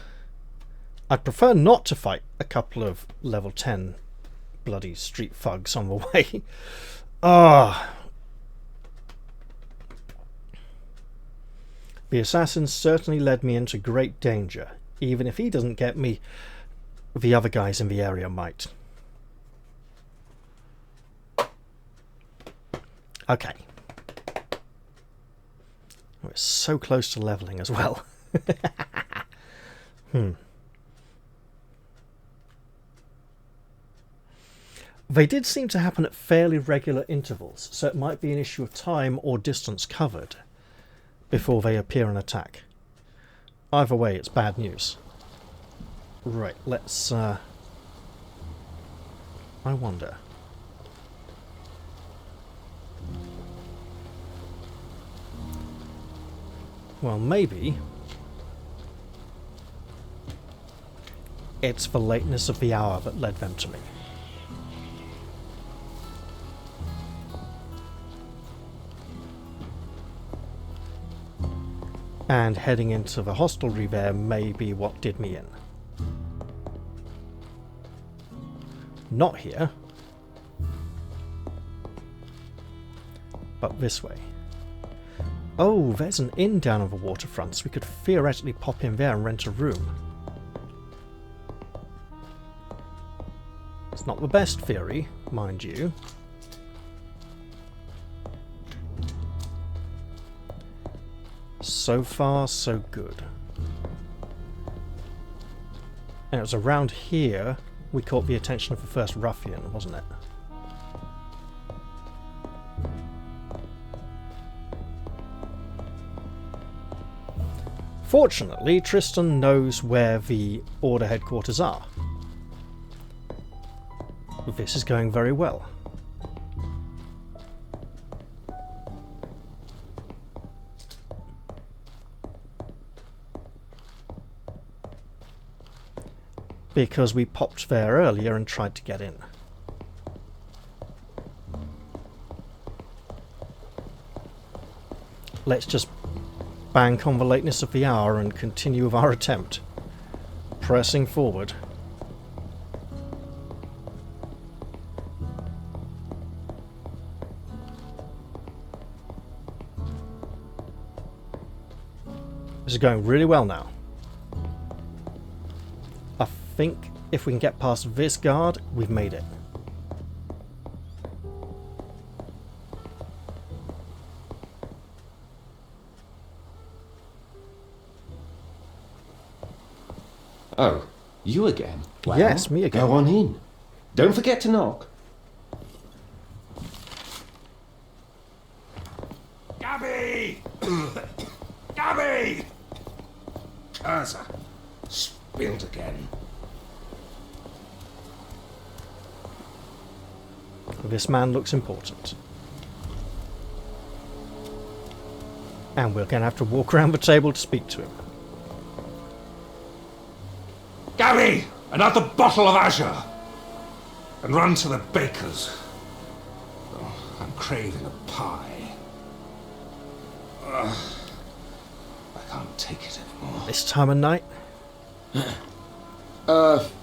I'd prefer not to fight a couple of level 10 bloody street thugs on the way. The assassin certainly led me into great danger. Even if he doesn't get me, the other guys in the area might. Okay. We're so close to leveling as well. They did seem to happen at fairly regular intervals, so it might be an issue of time or distance covered before they appear and attack. Either way, it's bad news. Right, let's... I wonder... Well, maybe it's the lateness of the hour that led them to me. And heading into the hostelry there may be what did me in. Not here, but this way. Oh, there's an inn down on the waterfront, so we could theoretically pop in there and rent a room. It's not the best theory, mind you. So far, so good. And it was around here we caught the attention of the first ruffian, wasn't it? Fortunately, Tristan knows where the Order headquarters are. This is going very well. Because we popped there earlier and tried to get in. Let's just bank on the lateness of the hour and continue with our attempt. Pressing forward. This is going really well now. I think if we can get past this guard, we've made it. Oh, you again? Well, yes, me again. Go on in. Don't forget to knock. Gabby! Gabby! Curser. Spilled again. This man looks important. And we're going to have to walk around the table to speak to him. Gabby! Another bottle of Azure! And run to the baker's. Oh, I'm craving a pie. I can't take it anymore. This time of night?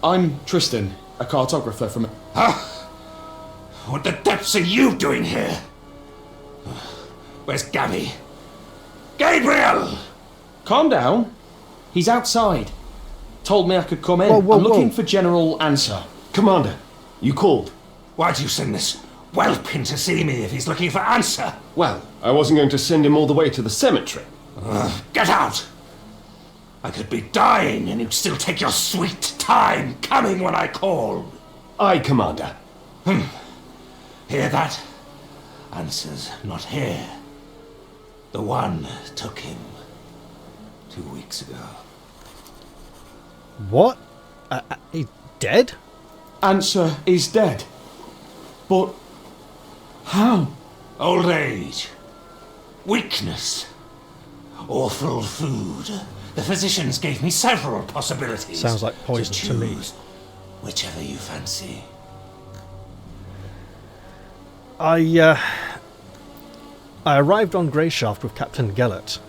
I'm Tristan, a cartographer from... Huh? What the depths are you doing here? Where's Gabby? Gabriel! Calm down. He's outside. Told me I could come in. Whoa, whoa, I'm looking whoa. for General Answer. Commander, you called. Why'd you send this whelp in to see me if he's looking for answer? Well, I wasn't going to send him all the way to the cemetery. Get out! I could be dying and you'd still take your sweet time coming when I called. Aye, Commander. Hear that? Answer's not here. The one took him 2 weeks ago. What? He's dead? Answer is dead. But... how? Old age. Weakness. Awful food. The physicians gave me several possibilities. Sounds like poison to me. choose whichever you fancy. I arrived on Greyshaft with Captain Gellert.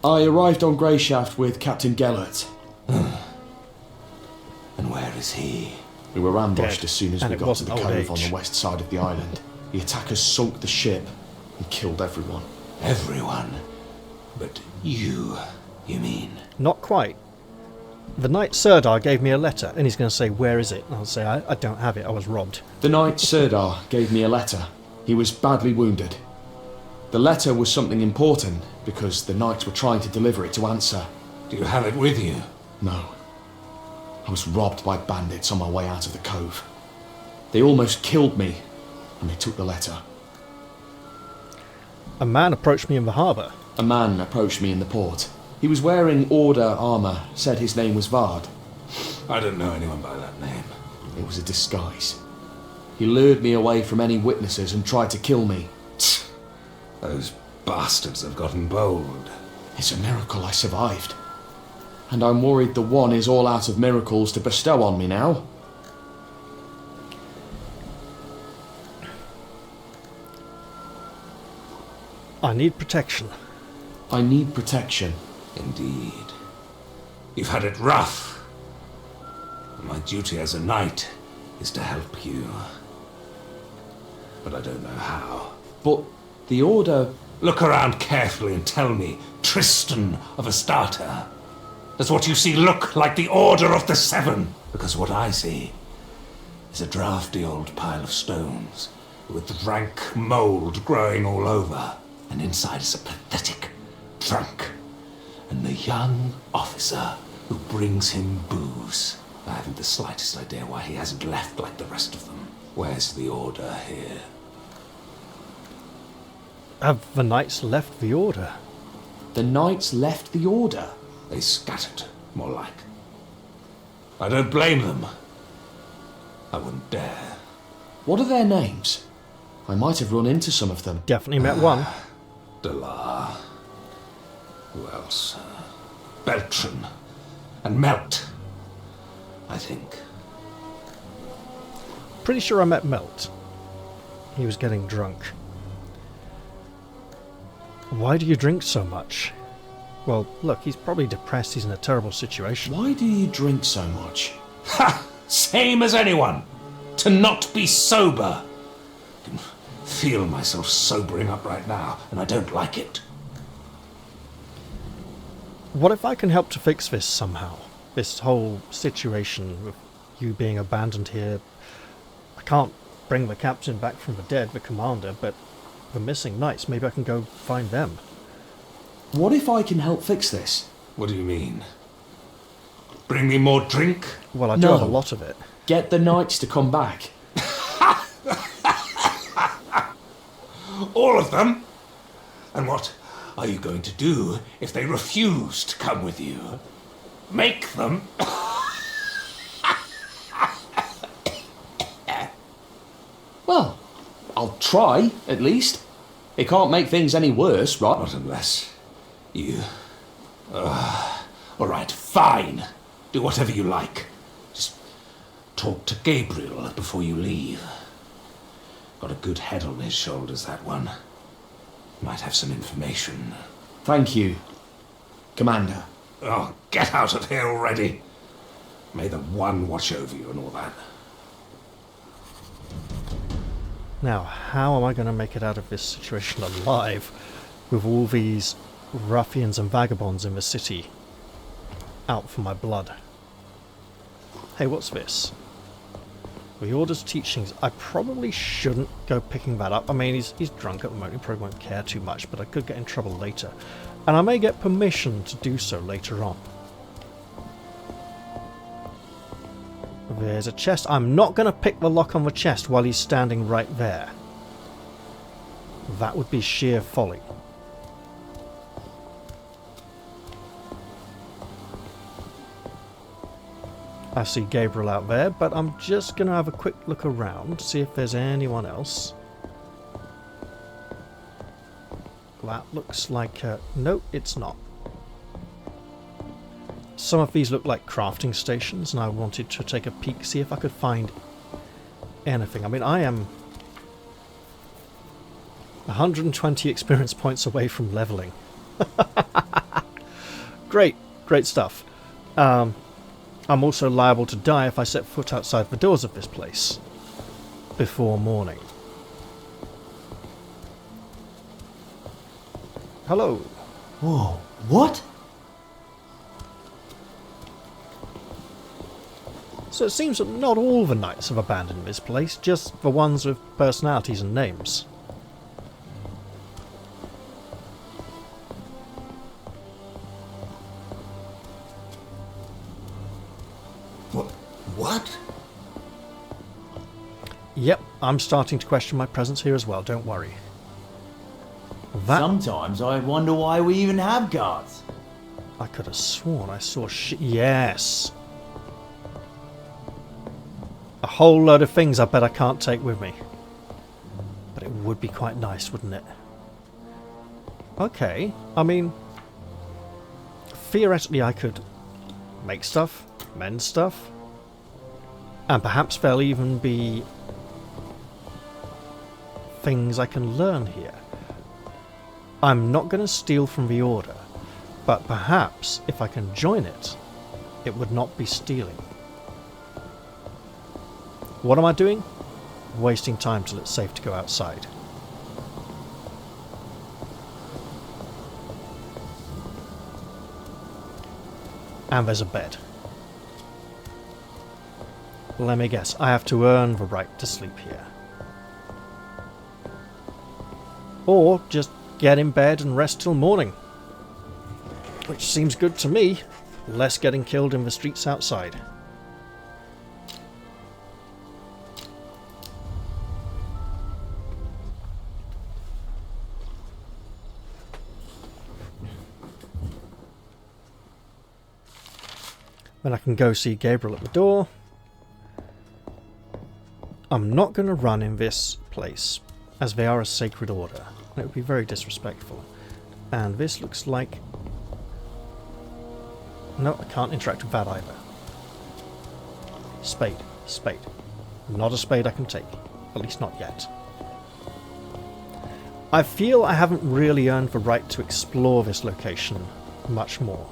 I arrived on Greyshaft with Captain Gellert. And where is he? We were ambushed Dead. as soon as And we it got to wasn't the old cove on age. the west side of the island. The attackers sunk the ship and killed everyone. Everyone. But you mean? Not quite. The Knight Sirdar gave me a letter, and he's going to say, where is it? And I'll say, I don't have it, I was robbed. The Knight Sirdar gave me a letter. He was badly wounded. The letter was something important because the Knights were trying to deliver it to Answer. Do you have it with you? No. I was robbed by bandits on my way out of the cove. They almost killed me, and they took the letter. A man approached me in the harbour. A man approached me in the port. He was wearing Order armour, said his name was Vard. I don't know anyone by that name. It was a disguise. He lured me away from any witnesses and tried to kill me. Those bastards have gotten bold. It's a miracle I survived. And I'm worried the one is all out of miracles to bestow on me now. I need protection. I need protection. Indeed. You've had it rough. My duty as a knight is to help you. But I don't know how. But the Order... Look around carefully and tell me, Tristan of Astarte, does what you see look like the Order of the Seven? Because what I see is a drafty old pile of stones with rank mould growing all over, and inside is a pathetic trunk, and the young officer who brings him booze. I haven't the slightest idea why he hasn't left like the rest of them. Where's the Order here? Have the knights left the Order? The Knights left the Order? They scattered, more like. I don't blame them. I wouldn't dare. What are their names? I might have run into some of them. Definitely met one. Delar. Who else? Beltran. And Melt. I think. Pretty sure I met Melt. He was getting drunk. Why do you drink so much? Well, look, he's probably depressed. He's in a terrible situation. Why do you drink so much? Ha! Same as anyone. To not be sober. I can feel myself sobering up right now, and I don't like it. What if I can help to fix this somehow? This whole situation with you being abandoned here. I can't bring the captain back from the dead, the commander, but the missing knights, maybe I can go find them. What if I can help fix this? What do you mean? Bring me more drink? Well, I do have a lot of it. Get the Knights to come back. All of them? And what are you going to do if they refuse to come with you? Make them? Well, I'll try, at least. It can't make things any worse, right? Not unless you... all right, fine. Do whatever you like. Just talk to Gabriel before you leave. Got a good head on his shoulders, that one. Might have some information. Thank you, Commander. Oh, get out of here already. May the One watch over you and all that. Now, how am I going to make it out of this situation alive with all these ruffians and vagabonds in the city out for my blood? Hey, what's this? The Order's teachings. I probably shouldn't go picking that up. I mean, he's drunk at the moment. He probably won't care too much, but I could get in trouble later. And I may get permission to do so later on. There's a chest. I'm not going to pick the lock on the chest while he's standing right there. That would be sheer folly. I see Gabriel out there, but I'm just going to have a quick look around, see if there's anyone else. That looks like... no, it's not. Some of these look like crafting stations, and I wanted to take a peek, see if I could find anything. I mean, I am 120 experience points away from leveling. Great stuff. I'm also liable to die if I set foot outside the doors of this place before morning. Hello. Whoa, what? So it seems that not all the knights have abandoned this place, just the ones with personalities and names. What? Yep, I'm starting to question my presence here as well, don't worry. That... Sometimes I wonder why we even have guards. I could have sworn I saw yes! A whole load of things I bet I can't take with me. But it would be quite nice, wouldn't it? Okay, I mean... theoretically I could make stuff, mend stuff, and perhaps there'll even be things I can learn here. I'm not going to steal from the Order, but perhaps if I can join it, it would not be stealing. What am I doing? Wasting time till it's safe to go outside. And there's a bed. Let me guess, I have to earn the right to sleep here. Or just get in bed and rest till morning. Which seems good to me. Less getting killed in the streets outside. Then I can go see Gabriel at the door. I'm not going to run in this place, as they are a sacred order. It would be very disrespectful. And this looks like... No, I can't interact with that either. Spade. Spade. Not a spade I can take. At least not yet. I feel I haven't really earned the right to explore this location much more.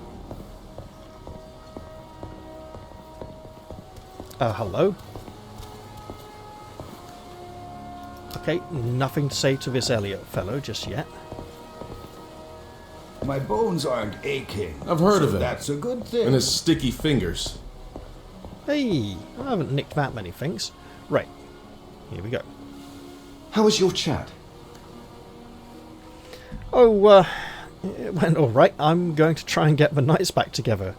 Hello? Okay, nothing to say to this Elliot fellow just yet. My bones aren't aching. I've heard so of him. That's a good thing. And his sticky fingers. Hey, I haven't nicked that many things. Right, here we go. How was your chat? Oh, it went alright. I'm going to try and get the knights back together.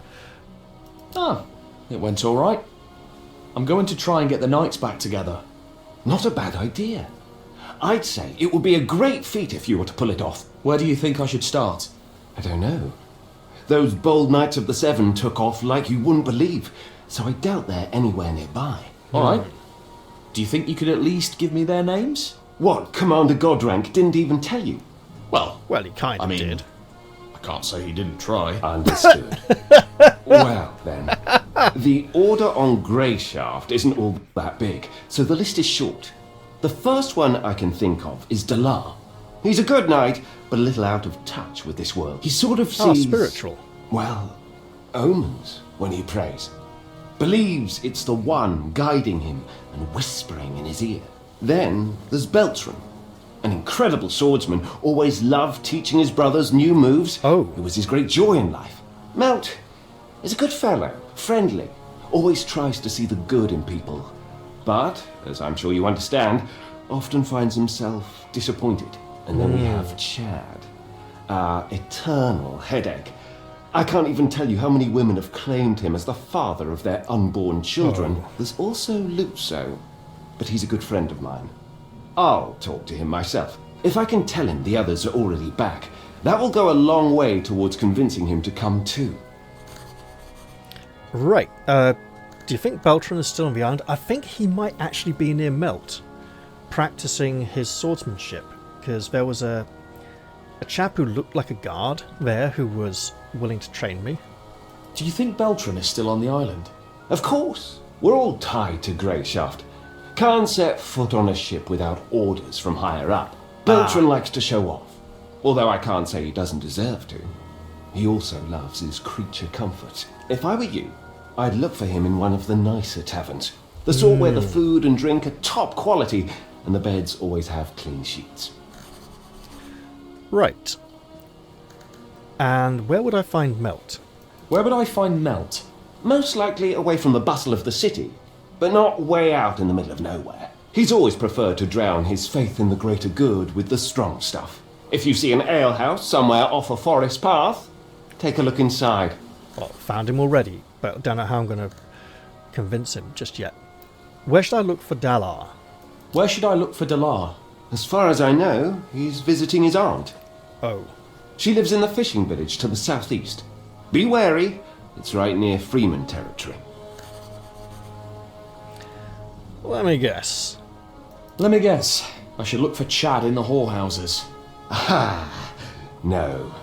Ah, it went alright. I'm going to try and get the knights back together. Not a bad idea. I'd say it would be a great feat if you were to pull it off. Where do you think I should start? I don't know. Those bold Knights of the Seven took off like you wouldn't believe, so I doubt they're anywhere nearby. Alright. Do you think you could at least give me their names? What, Commander Godrank didn't even tell you? Well, Well, he kind of did. I can't say he didn't try. Understood. Well, then. The Order on Greyshaft isn't all that big, so the list is short. The first one I can think of is Dalar. He's a good knight, but a little out of touch with this world. He sort of sees... spiritual. Well, omens when he prays. Believes it's the one guiding him and whispering in his ear. Then there's Beltran. An incredible swordsman, always loved teaching his brothers new moves. Oh. It was his great joy in life. Mount is a good fellow, friendly, always tries to see the good in people. But, as I'm sure you understand, often finds himself disappointed. And then we have Chad, our eternal headache. I can't even tell you how many women have claimed him as the father of their unborn children. There's also Lutzo, but he's a good friend of mine. I'll talk to him myself. If I can tell him the others are already back, that will go a long way towards convincing him to come too. Right, do you think Beltran is still on the island? I think he might actually be near Melt, practicing his swordsmanship, because there was a chap who looked like a guard there who was willing to train me. Do you think Beltran is still on the island? Of course. We're all tied to Greyshaft. Can't set foot on a ship without orders from higher up. Beltran likes to show off, although I can't say he doesn't deserve to. He also loves his creature comfort. If I were you, I'd look for him in one of the nicer taverns. The sort where the food and drink are top quality, and the beds always have clean sheets. Right. And where would I find Melt? Where would I find Melt? Most likely away from the bustle of the city, but not way out in the middle of nowhere. He's always preferred to drown his faith in the greater good with the strong stuff. If you see an alehouse somewhere off a forest path, take a look inside. Well, found him already, but I don't know how I'm going to convince him just yet. Where should I look for Dalar? Where should I look for Dalar? As far as I know, he's visiting his aunt. Oh. She lives in the fishing village to the southeast. Be wary, it's right near Freeman territory. Let me guess. Let me guess. I should look for Chad in the whorehouses. Ah, no.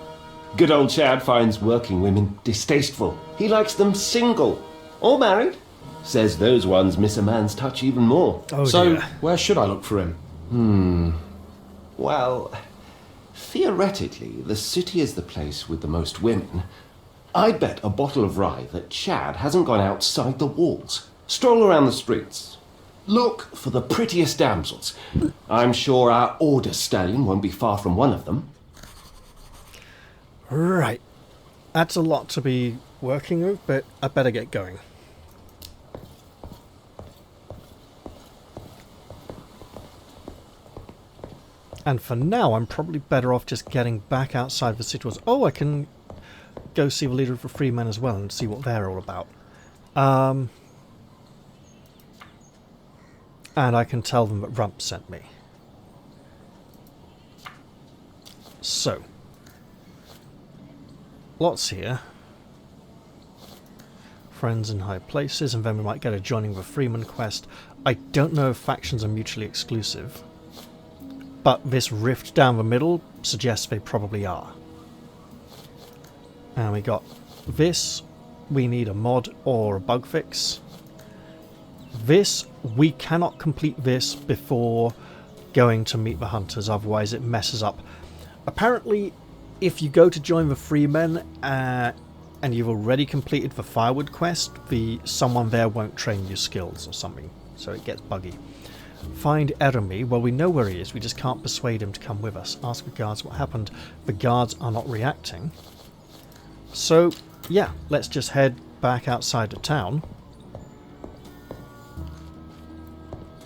Good old Chad finds working women distasteful. He likes them single or married. Says those ones miss a man's touch even more. Oh, So, dear. where should I look for him? Well, theoretically, the city is the place with the most women. I'd bet a bottle of rye that Chad hasn't gone outside the walls. Stroll around the streets. Look for the prettiest damsels. I'm sure our order stallion won't be far from one of them. Right. That's a lot to be working with, but I better get going. And for now, I'm probably better off just getting back outside the city walls. Oh, I can go see the leader of the free men as well and see what they're all about. And I can tell them that Rump sent me. So. Lots here. Friends in high places, and then we might get a joining the Freeman quest. I don't know if factions are mutually exclusive. But this rift down the middle suggests they probably are. And we got this. We need a mod or a bug fix. This, we cannot complete this before going to meet the hunters, otherwise it messes up. Apparently, if you go to join the Freemen and you've already completed the firewood quest, someone there won't train you skills or something, so it gets buggy. Find Eremy. Well, we know where he is, we just can't persuade him to come with us. Ask the guards what happened. The guards are not reacting. So, yeah, let's just head back outside of town.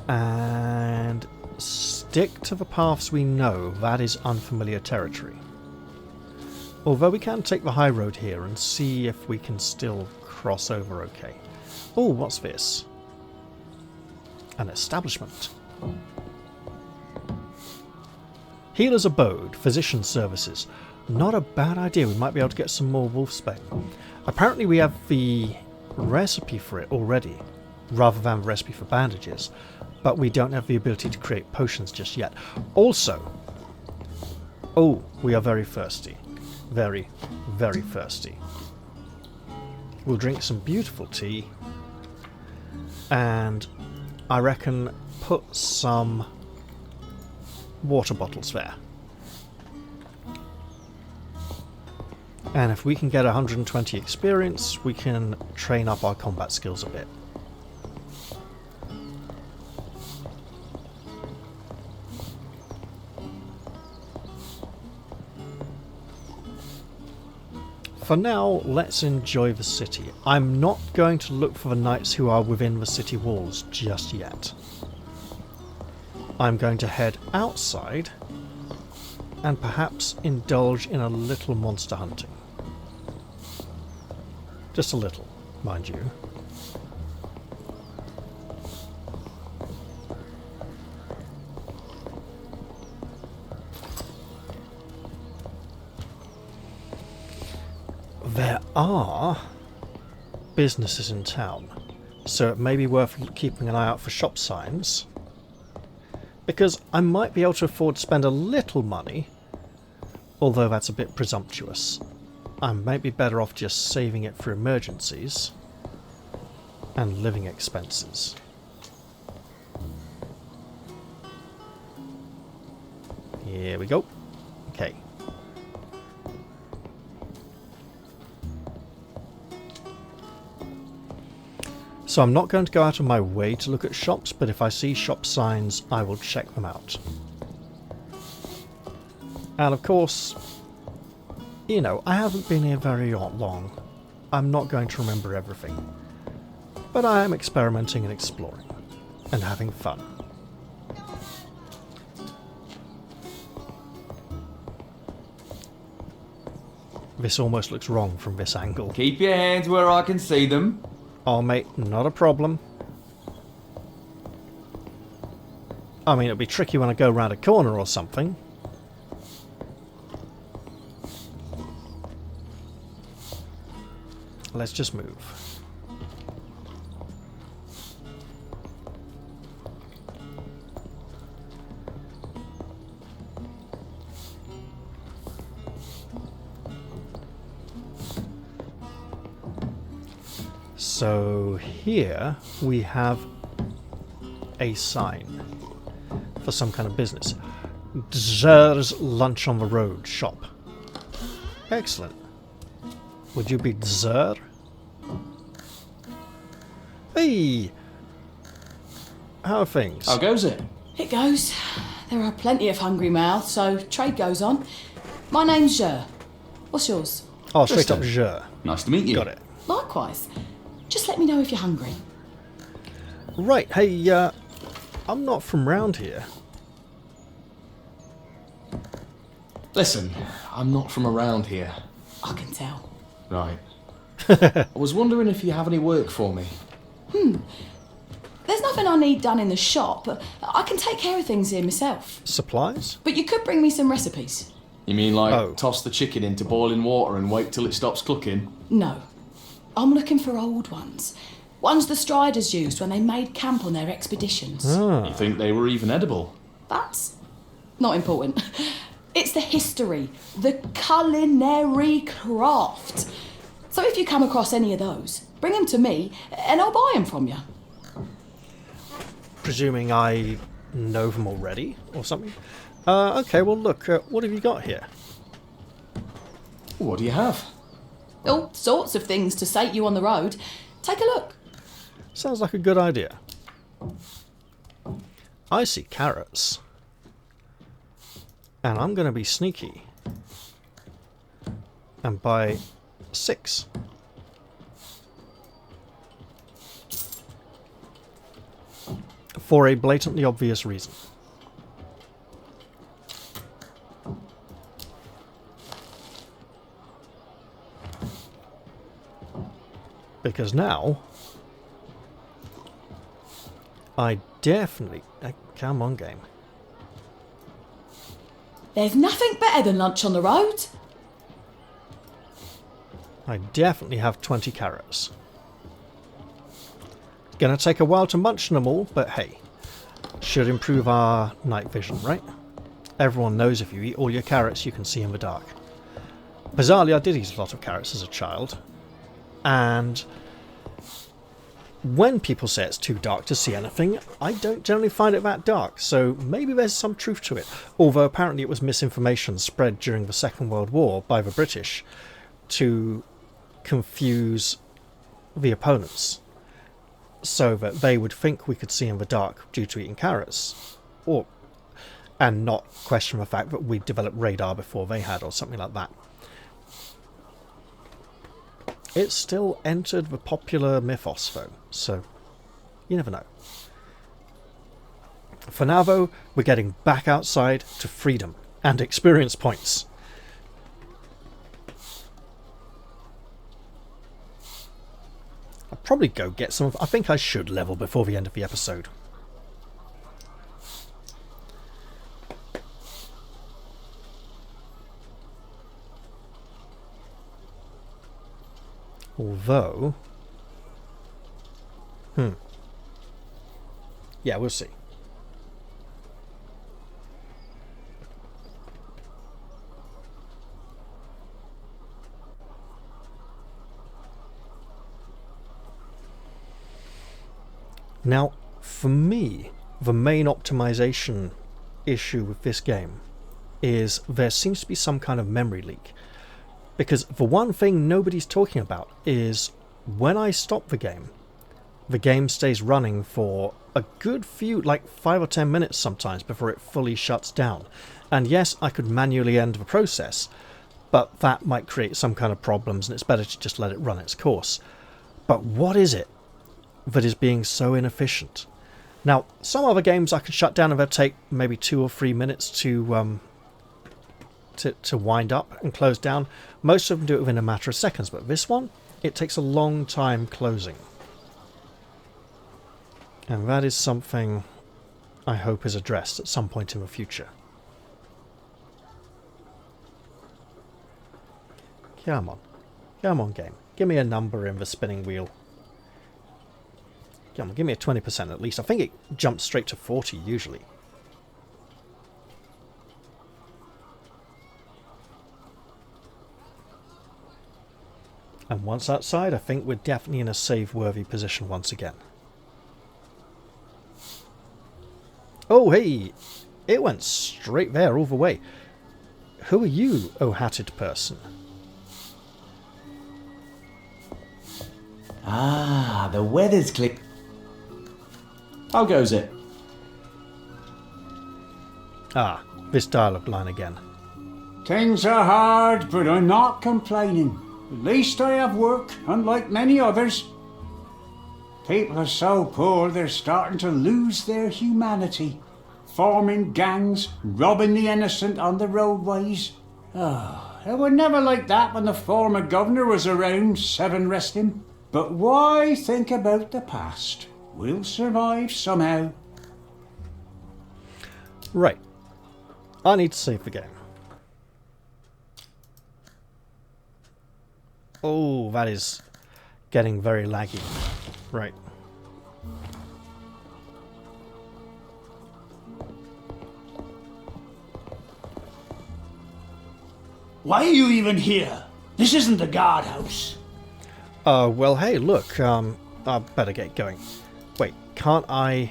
And stick to the paths we know. That is unfamiliar territory. Although we can take the high road here and see if we can still cross over okay. Oh, what's this? An establishment. Healer's Abode, Physician Services. Not a bad idea, we might be able to get some more wolfsbane. Apparently we have the recipe for it already, rather than the recipe for bandages, but we don't have the ability to create potions just yet. Also, oh, we are very thirsty. Very, very thirsty. We'll drink some beautiful tea, and I reckon put some water bottles there. And if we can get 120 experience, we can train up our combat skills a bit. For now, let's enjoy the city. I'm not going to look for the knights who are within the city walls just yet. I'm going to head outside and perhaps indulge in a little monster hunting. Just a little, mind you. There are businesses in town, so it may be worth keeping an eye out for shop signs, because I might be able to afford to spend a little money, although that's a bit presumptuous. I might be better off just saving it for emergencies and living expenses. Here we go. Okay. So I'm not going to go out of my way to look at shops, but if I see shop signs, I will check them out. And of course, you know, I haven't been here very long. I'm not going to remember everything. But I am experimenting and exploring, and having fun. This almost looks wrong from this angle. Keep your hands where I can see them. Oh mate, not a problem. I mean, it'll be tricky when I go around a corner or something. Let's just move. So here we have a sign for some kind of business. Dzer's Lunch on the Road shop. Excellent. Would you be Dzer? Hey! How are things? How goes it? It goes. There are plenty of hungry mouths, so trade goes on. My name's Jer. What's yours? Oh, straight Tristan. up Jer. Nice to meet you. Got it. Likewise. Just let me know if you're hungry. Right, hey, I'm not from round here. Listen, I'm not from around here. I can tell. Right. I was wondering if you have any work for me. There's nothing I need done in the shop, but I can take care of things here myself. Supplies? But you could bring me some recipes. You mean like toss the chicken into boiling water and wait till it stops cooking? No. I'm looking for old ones. Ones the Striders used when they made camp on their expeditions. You think they were even edible? That's not important. It's the history, the culinary craft. So if you come across any of those, bring them to me and I'll buy them from you. Presuming I know them already or something. Okay, well look, what have you got here? What do you have? All sorts of things to sate you on the road. Take a look. Sounds like a good idea. I see carrots. And I'm going to be sneaky. And buy 6. For a blatantly obvious reason. Because now I definitely... come on, game. There's nothing better than lunch on the road. I definitely have 20 carrots. It's gonna take a while to munch them all, but hey. Should improve our night vision, right? Everyone knows if you eat all your carrots, you can see in the dark. Bizarrely, I did eat a lot of carrots as a child. And when people say it's too dark to see anything, I don't generally find it that dark, so maybe there's some truth to it. Although apparently it was misinformation spread during the Second World War by the British to confuse the opponents, so that they would think we could see in the dark due to eating carrots, and not question the fact that we developed radar before they had, or something like that. It still entered the popular mythos, though, so you never know. For now, though, we're getting back outside to freedom and experience points. I'll probably go get some. I think I should level before the end of the episode. Although... yeah, we'll see. Now, for me, the main optimization issue with this game is there seems to be some kind of memory leak. Because the one thing nobody's talking about is when I stop the game stays running for a good few, like 5 or 10 minutes sometimes, before it fully shuts down. And yes, I could manually end the process, but that might create some kind of problems, and it's better to just let it run its course. But what is it that is being so inefficient? Now, some other games I can shut down and they'll take maybe 2 or 3 minutes to wind up and close down. Most of them do it within a matter of seconds, but this one, it takes a long time closing. And that is something I hope is addressed at some point in the future. Come on. Come on, game. Give me a number in the spinning wheel. Come on, give me a 20% at least. I think it jumps straight to 40 usually. And once outside, I think we're definitely in a save-worthy position once again. Oh, hey! It went straight there, all the way. Who are you, oh hatted person? Ah, the weather's click. How goes it? Ah, this dialogue line again. Things are hard, but I'm not complaining. At least I have work, unlike many others. People are so poor they're starting to lose their humanity. Forming gangs, robbing the innocent on the roadways. Oh, it were never like that when the former governor was around, Seven rest him. But why think about the past? We'll survive somehow. Right. I need to save the game. Oh, that is getting very laggy. Right. Why are you even here? This isn't the guardhouse. Well, hey, look, I better get going. Wait, can't I...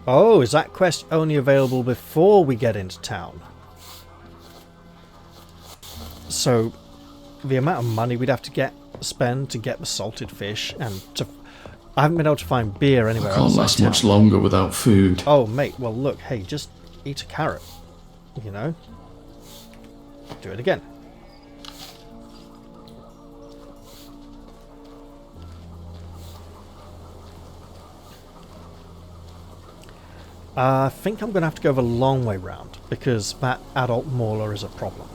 Oh, is that quest only available before we get into town? So, the amount of money we'd have to spend to get the salted fish, and to... I haven't been able to find beer anywhere else. I can't last much longer without food. Oh, mate, well, look, hey, just eat a carrot. You know? Do it again. I think I'm going to have to go the long way round, because that adult mauler is a problem.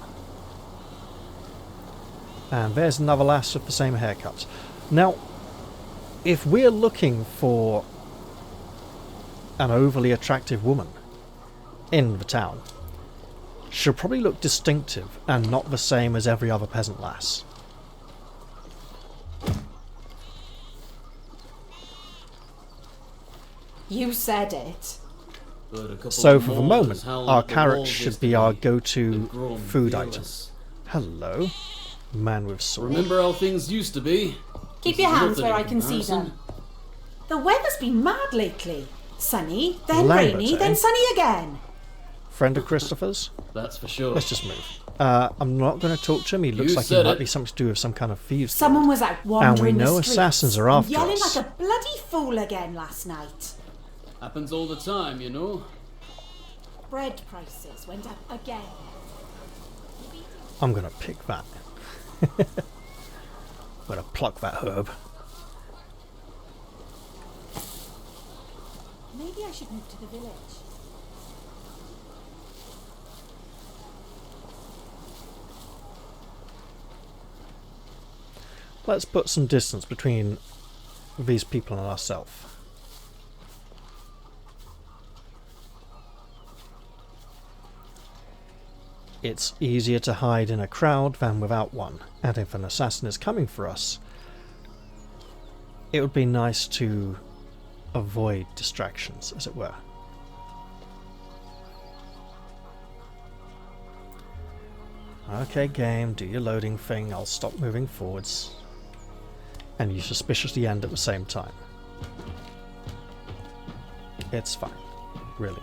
And there's another lass with the same haircut. Now, if we're looking for an overly attractive woman in the town, she'll probably look distinctive and not the same as every other peasant lass. You said it. So for the moment, our carrot should be our go-to food item. Hello, man with sword. Remember how things used to be? Keep your hands where I can see them. The weather's been mad lately. Sunny, then Lambert, rainy, eh? then sunny again. Friend of Christopher's? That's for sure. Let's just move. I'm not going to talk to him. He looks like he might be something to do with some kind of thieves. Someone was out wandering and we know the streets, assassins are after yelling us. like a bloody fool again last night. Happens all the time, you know. Bread prices went up again. I'm going to pick that. I'm going to pluck that herb. Maybe I should move to the village. Let's put some distance between these people and ourselves. It's easier to hide in a crowd than without one, and if an assassin is coming for us, it would be nice to avoid distractions, as it were. Okay, game, do your loading thing, I'll stop moving forwards. And you suspiciously end at the same time. It's fine, really.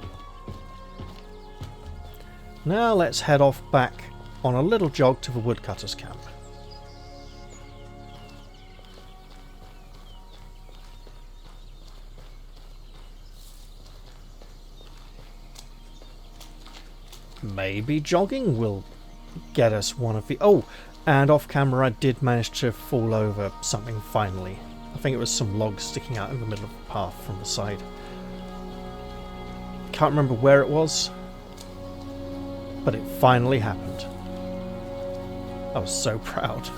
Now let's head off back on a little jog to the woodcutter's camp. Maybe jogging will get us one of the... Oh, and off camera I did manage to fall over something finally. I think it was some logs sticking out in the middle of the path from the side. Can't remember where it was, but it finally happened. I was so proud.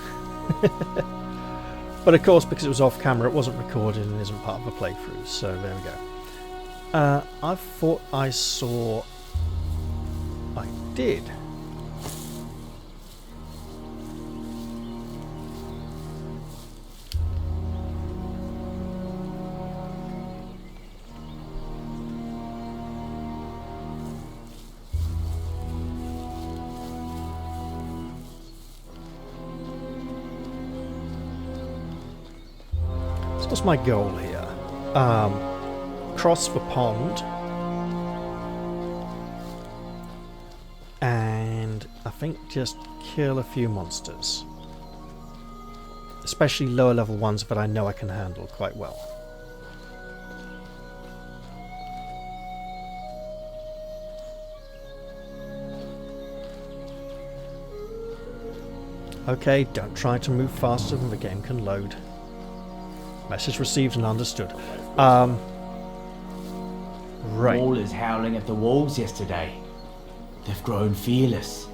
But of course, because it was off camera, it wasn't recorded and isn't part of the playthrough, so there we go. I thought I saw... I did. So what's my goal here? Cross the pond. And I think just kill a few monsters. Especially lower level ones that I know I can handle quite well. Okay, don't try to move faster than the game can load. Message received and understood. Right. Wallers howling at the wolves yesterday. They've grown fearless.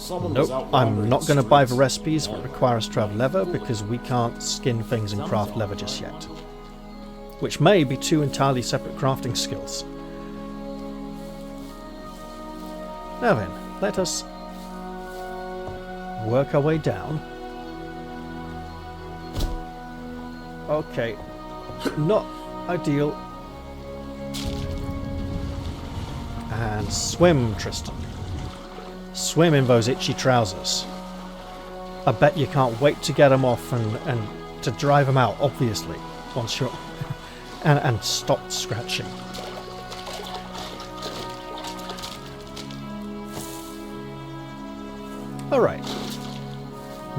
Nope, I'm not going to buy the recipes that require us to have leather because we can't skin things and craft leather just yet. Which may be two entirely separate crafting skills. Now then, let us work our way down. Okay, not ideal. And swim, Tristan. Swim in those itchy trousers. I bet you can't wait to get them off and to drive them out, obviously, once you're... and stop scratching. Alright.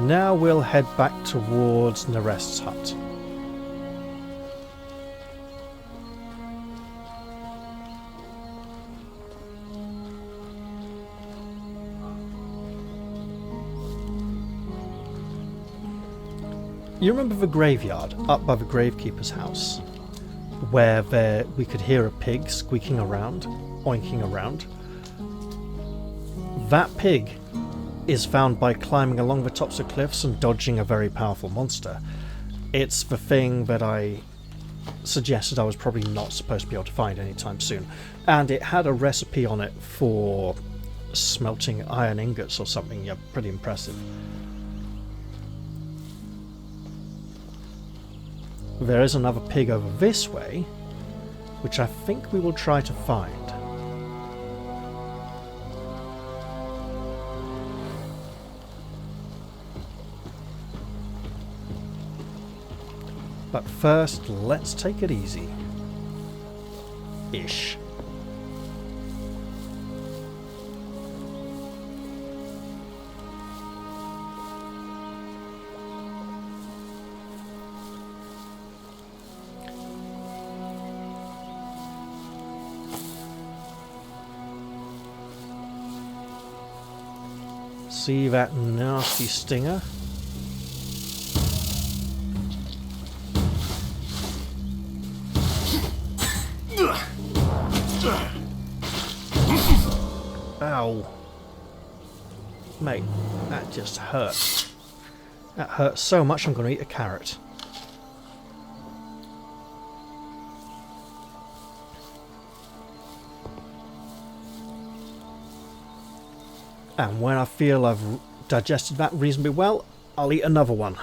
Now we'll head back towards Narest's hut. You remember the graveyard up by the gravekeeper's house? Where we could hear a pig squeaking around, oinking around? That pig is found by climbing along the tops of cliffs and dodging a very powerful monster. It's the thing that I suggested I was probably not supposed to be able to find anytime soon. And it had a recipe on it for smelting iron ingots or something. Yeah, pretty impressive. There is another pig over this way, which I think we will try to find. But first, let's take it easy. Ish. See that nasty stinger? Ow. Mate, that just hurt. That hurts so much I'm going to eat a carrot. And when I feel I've digested that reasonably well, I'll eat another one.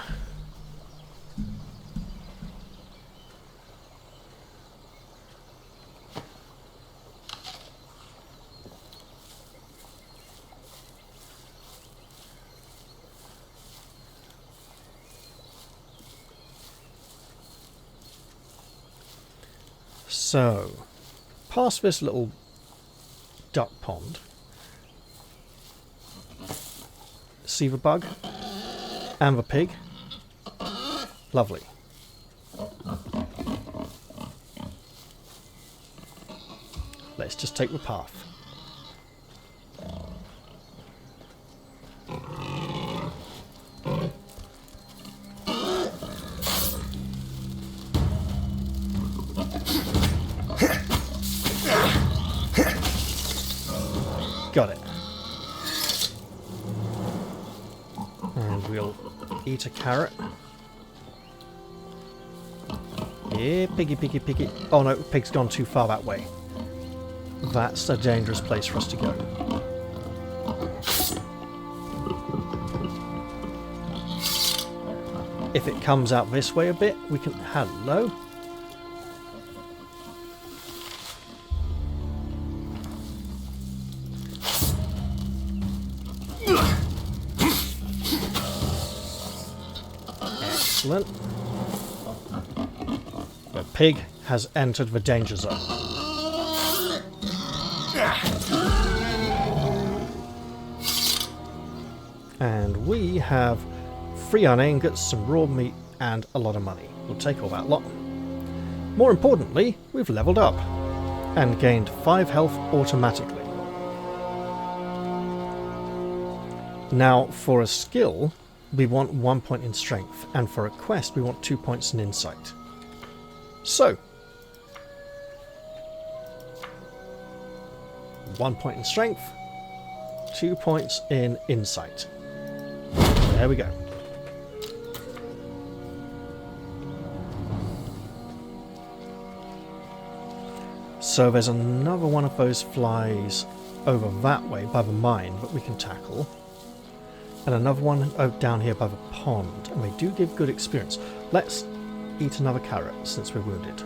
So, past this little duck pond. See the bug? And the pig? Lovely. Let's just take the path. Got it. And we'll eat a carrot. Yeah, piggy, piggy, piggy. Oh no, the pig's gone too far that way. That's a dangerous place for us to go. If it comes out this way a bit, we can... Hello? Excellent. The pig has entered the danger zone. And we have 3 iron ingots, some raw meat, and a lot of money. We'll take all that lot. More importantly, we've leveled up and gained 5 health automatically. Now, for a skill, we want 1 point in strength, and for a quest, we want 2 points in insight. So, 1 point in strength, 2 points in insight. There we go. So there's another one of those flies over that way by the mine that we can tackle. And another one down here by the pond. And they do give good experience. Let's eat another carrot since we're wounded.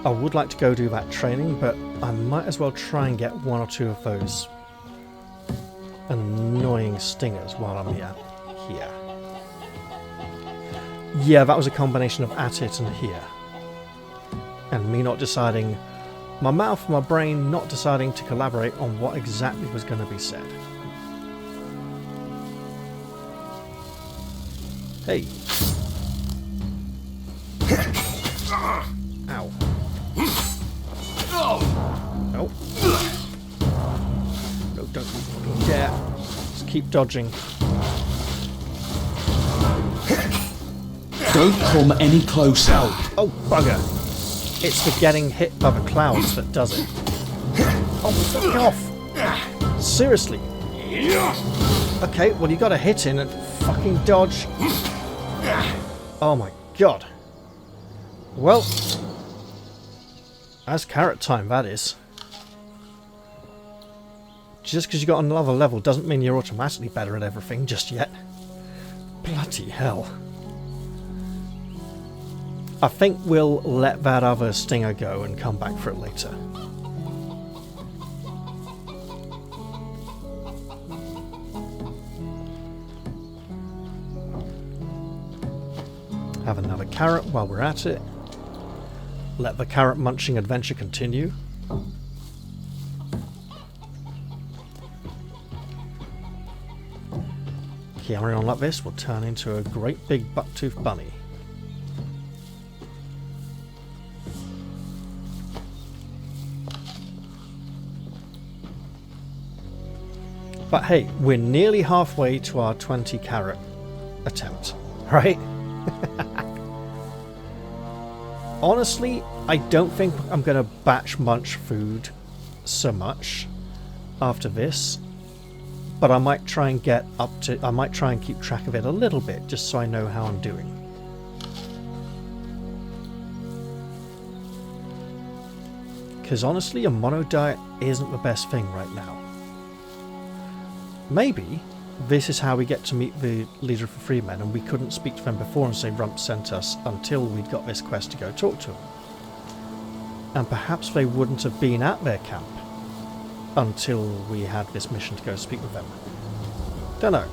I would like to go do that training, but I might as well try and get 1 or 2 of those annoying stingers while I'm here. Yeah, that was a combination of at it and here. And me not deciding, my mouth and my brain not deciding to collaborate on what exactly was going to be said. Hey. Ow. No. No, don't dare. Just keep dodging. Don't come any closer. Oh, bugger. It's the getting hit by the clouds that does it. Oh, fuck off. Seriously. Okay, well you gotta hit in and fucking dodge. Oh my god. Well, that's carrot time, that is. Just because you got another level doesn't mean you're automatically better at everything just yet. Bloody hell. I think we'll let that other stinger go and come back for it later. Have another carrot while we're at it. Let the carrot munching adventure continue. Carrying on like this will turn into a great big buck-toothed bunny. But hey, we're nearly halfway to our 20 carrot attempt, right? Honestly, I don't think I'm going to batch munch food so much after this, but I might try and get up to, I might try and keep track of it a little bit just so I know how I'm doing. Because honestly, a mono diet isn't the best thing right now. Maybe this is how we get to meet the leader of the Freemen, and we couldn't speak to them before and say Rump sent us until we'd got this quest to go talk to them. And perhaps they wouldn't have been at their camp until we had this mission to go speak with them. Don't know.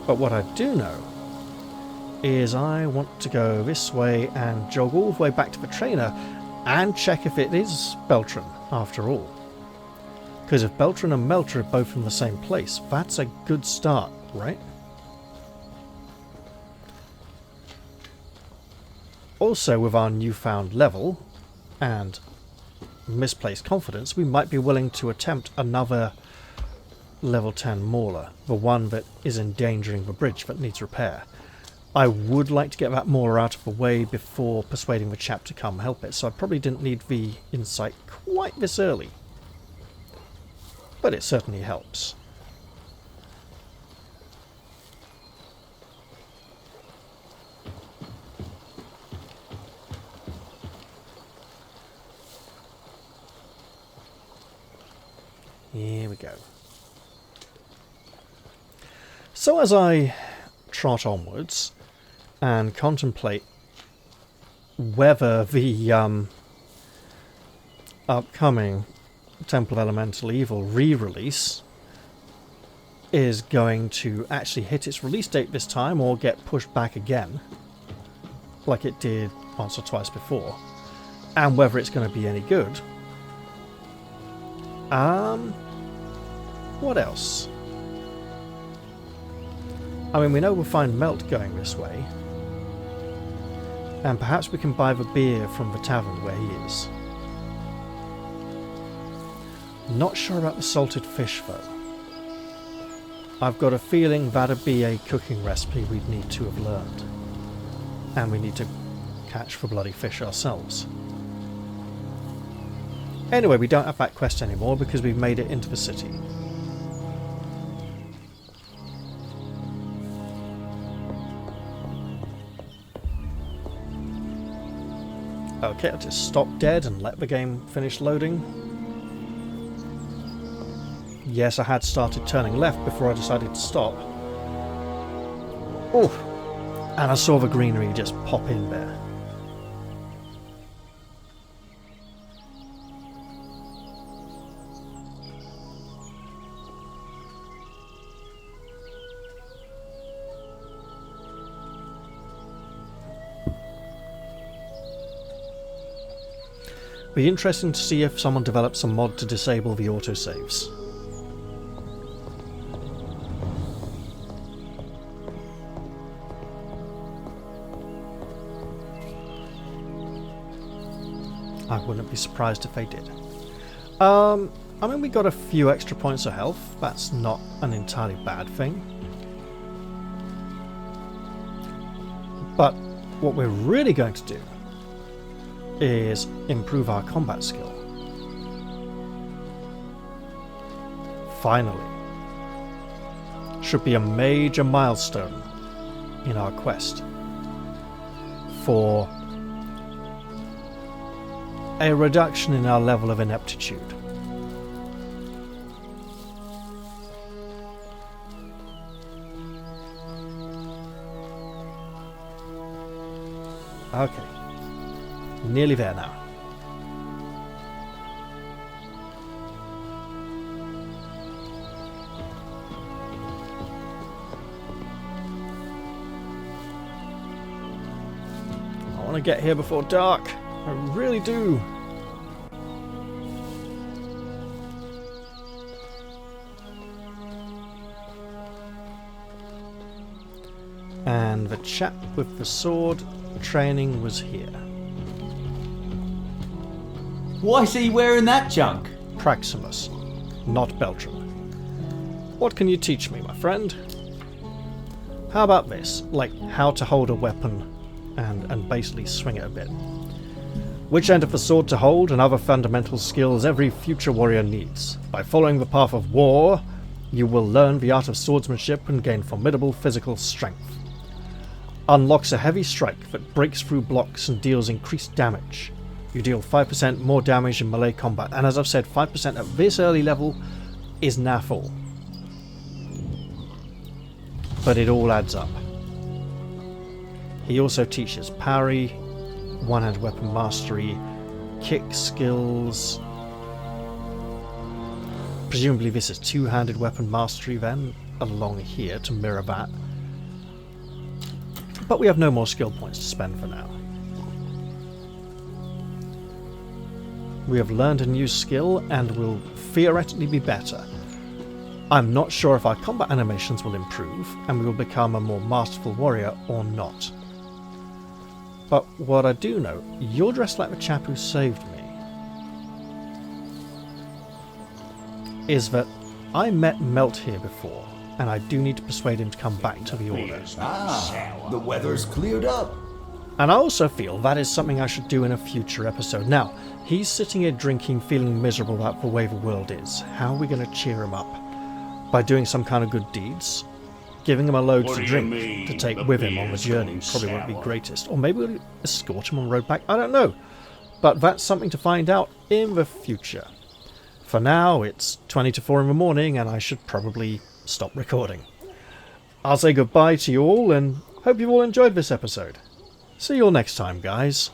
But what I do know is I want to go this way and jog all the way back to the trainer and check if it is Beltran after all. Because if Beltran and Melter are both from the same place, that's a good start, right? Also, with our newfound level and misplaced confidence, we might be willing to attempt another level 10 mauler, the one that is endangering the bridge that needs repair. I would like to get that mauler out of the way before persuading the chap to come help it, so I probably didn't need the insight quite this early. But it certainly helps. Here we go. So as I trot onwards, and contemplate whether the upcoming Temple of Elemental Evil re-release is going to actually hit its release date this time or get pushed back again, like it did once or twice before, and whether it's going to be any good. What else? I mean, we know we'll find Melt going this way, and perhaps we can buy the beer from the tavern where he is. Not sure about the salted fish though. I've got a feeling that'd be a cooking recipe we'd need to have learned, and we need to catch the bloody fish ourselves. Anyway, we don't have that quest anymore because we've made it into the city. Okay, I'll just stop dead and let the game finish loading. Yes, I had started turning left before I decided to stop. Oh, and I saw the greenery just pop in there. Be interesting to see if someone develops a mod to disable the autosaves. I wouldn't be surprised if they did. I mean, we got a few extra points of health. That's not an entirely bad thing. But what we're really going to do is improve our combat skill. Finally. Should be a major milestone in our quest for a reduction in our level of ineptitude. Okay. Nearly there now. I want to get here before dark. I really do. And the chap with the sword training was here. Why's he wearing that junk? Praximus, not Belgium. What can you teach me, my friend? How about this? Like how to hold a weapon and basically swing it a bit. Which end of the sword to hold and other fundamental skills every future warrior needs. By following the path of war, you will learn the art of swordsmanship and gain formidable physical strength. Unlocks a heavy strike that breaks through blocks and deals increased damage. You deal 5% more damage in melee combat, and as I've said, 5% at this early level is naff all. But it all adds up. He also teaches parry, one-hand weapon mastery, kick skills. Presumably this is two-handed weapon mastery then, along here to mirror that. But we have no more skill points to spend for now. We have learned a new skill and will theoretically be better. I'm not sure if our combat animations will improve and we will become a more masterful warrior or not. But what I do know, you're dressed like the chap who saved me, is that I met Melt here before, and I do need to persuade him to come back to the Order. Ah, the weather's cleared up. And I also feel that is something I should do in a future episode. Now, he's sitting here drinking, feeling miserable about the way the world is. How are we going to cheer him up? By doing some kind of good deeds? Giving him a load to drink to take with him on the journey probably won't be greatest. Or maybe we'll escort him on the road back. I don't know. But that's something to find out in the future. For now, it's 20 to 4 in the morning and I should probably stop recording. I'll say goodbye to you all and Hope you've all enjoyed this episode. See you all next time, guys.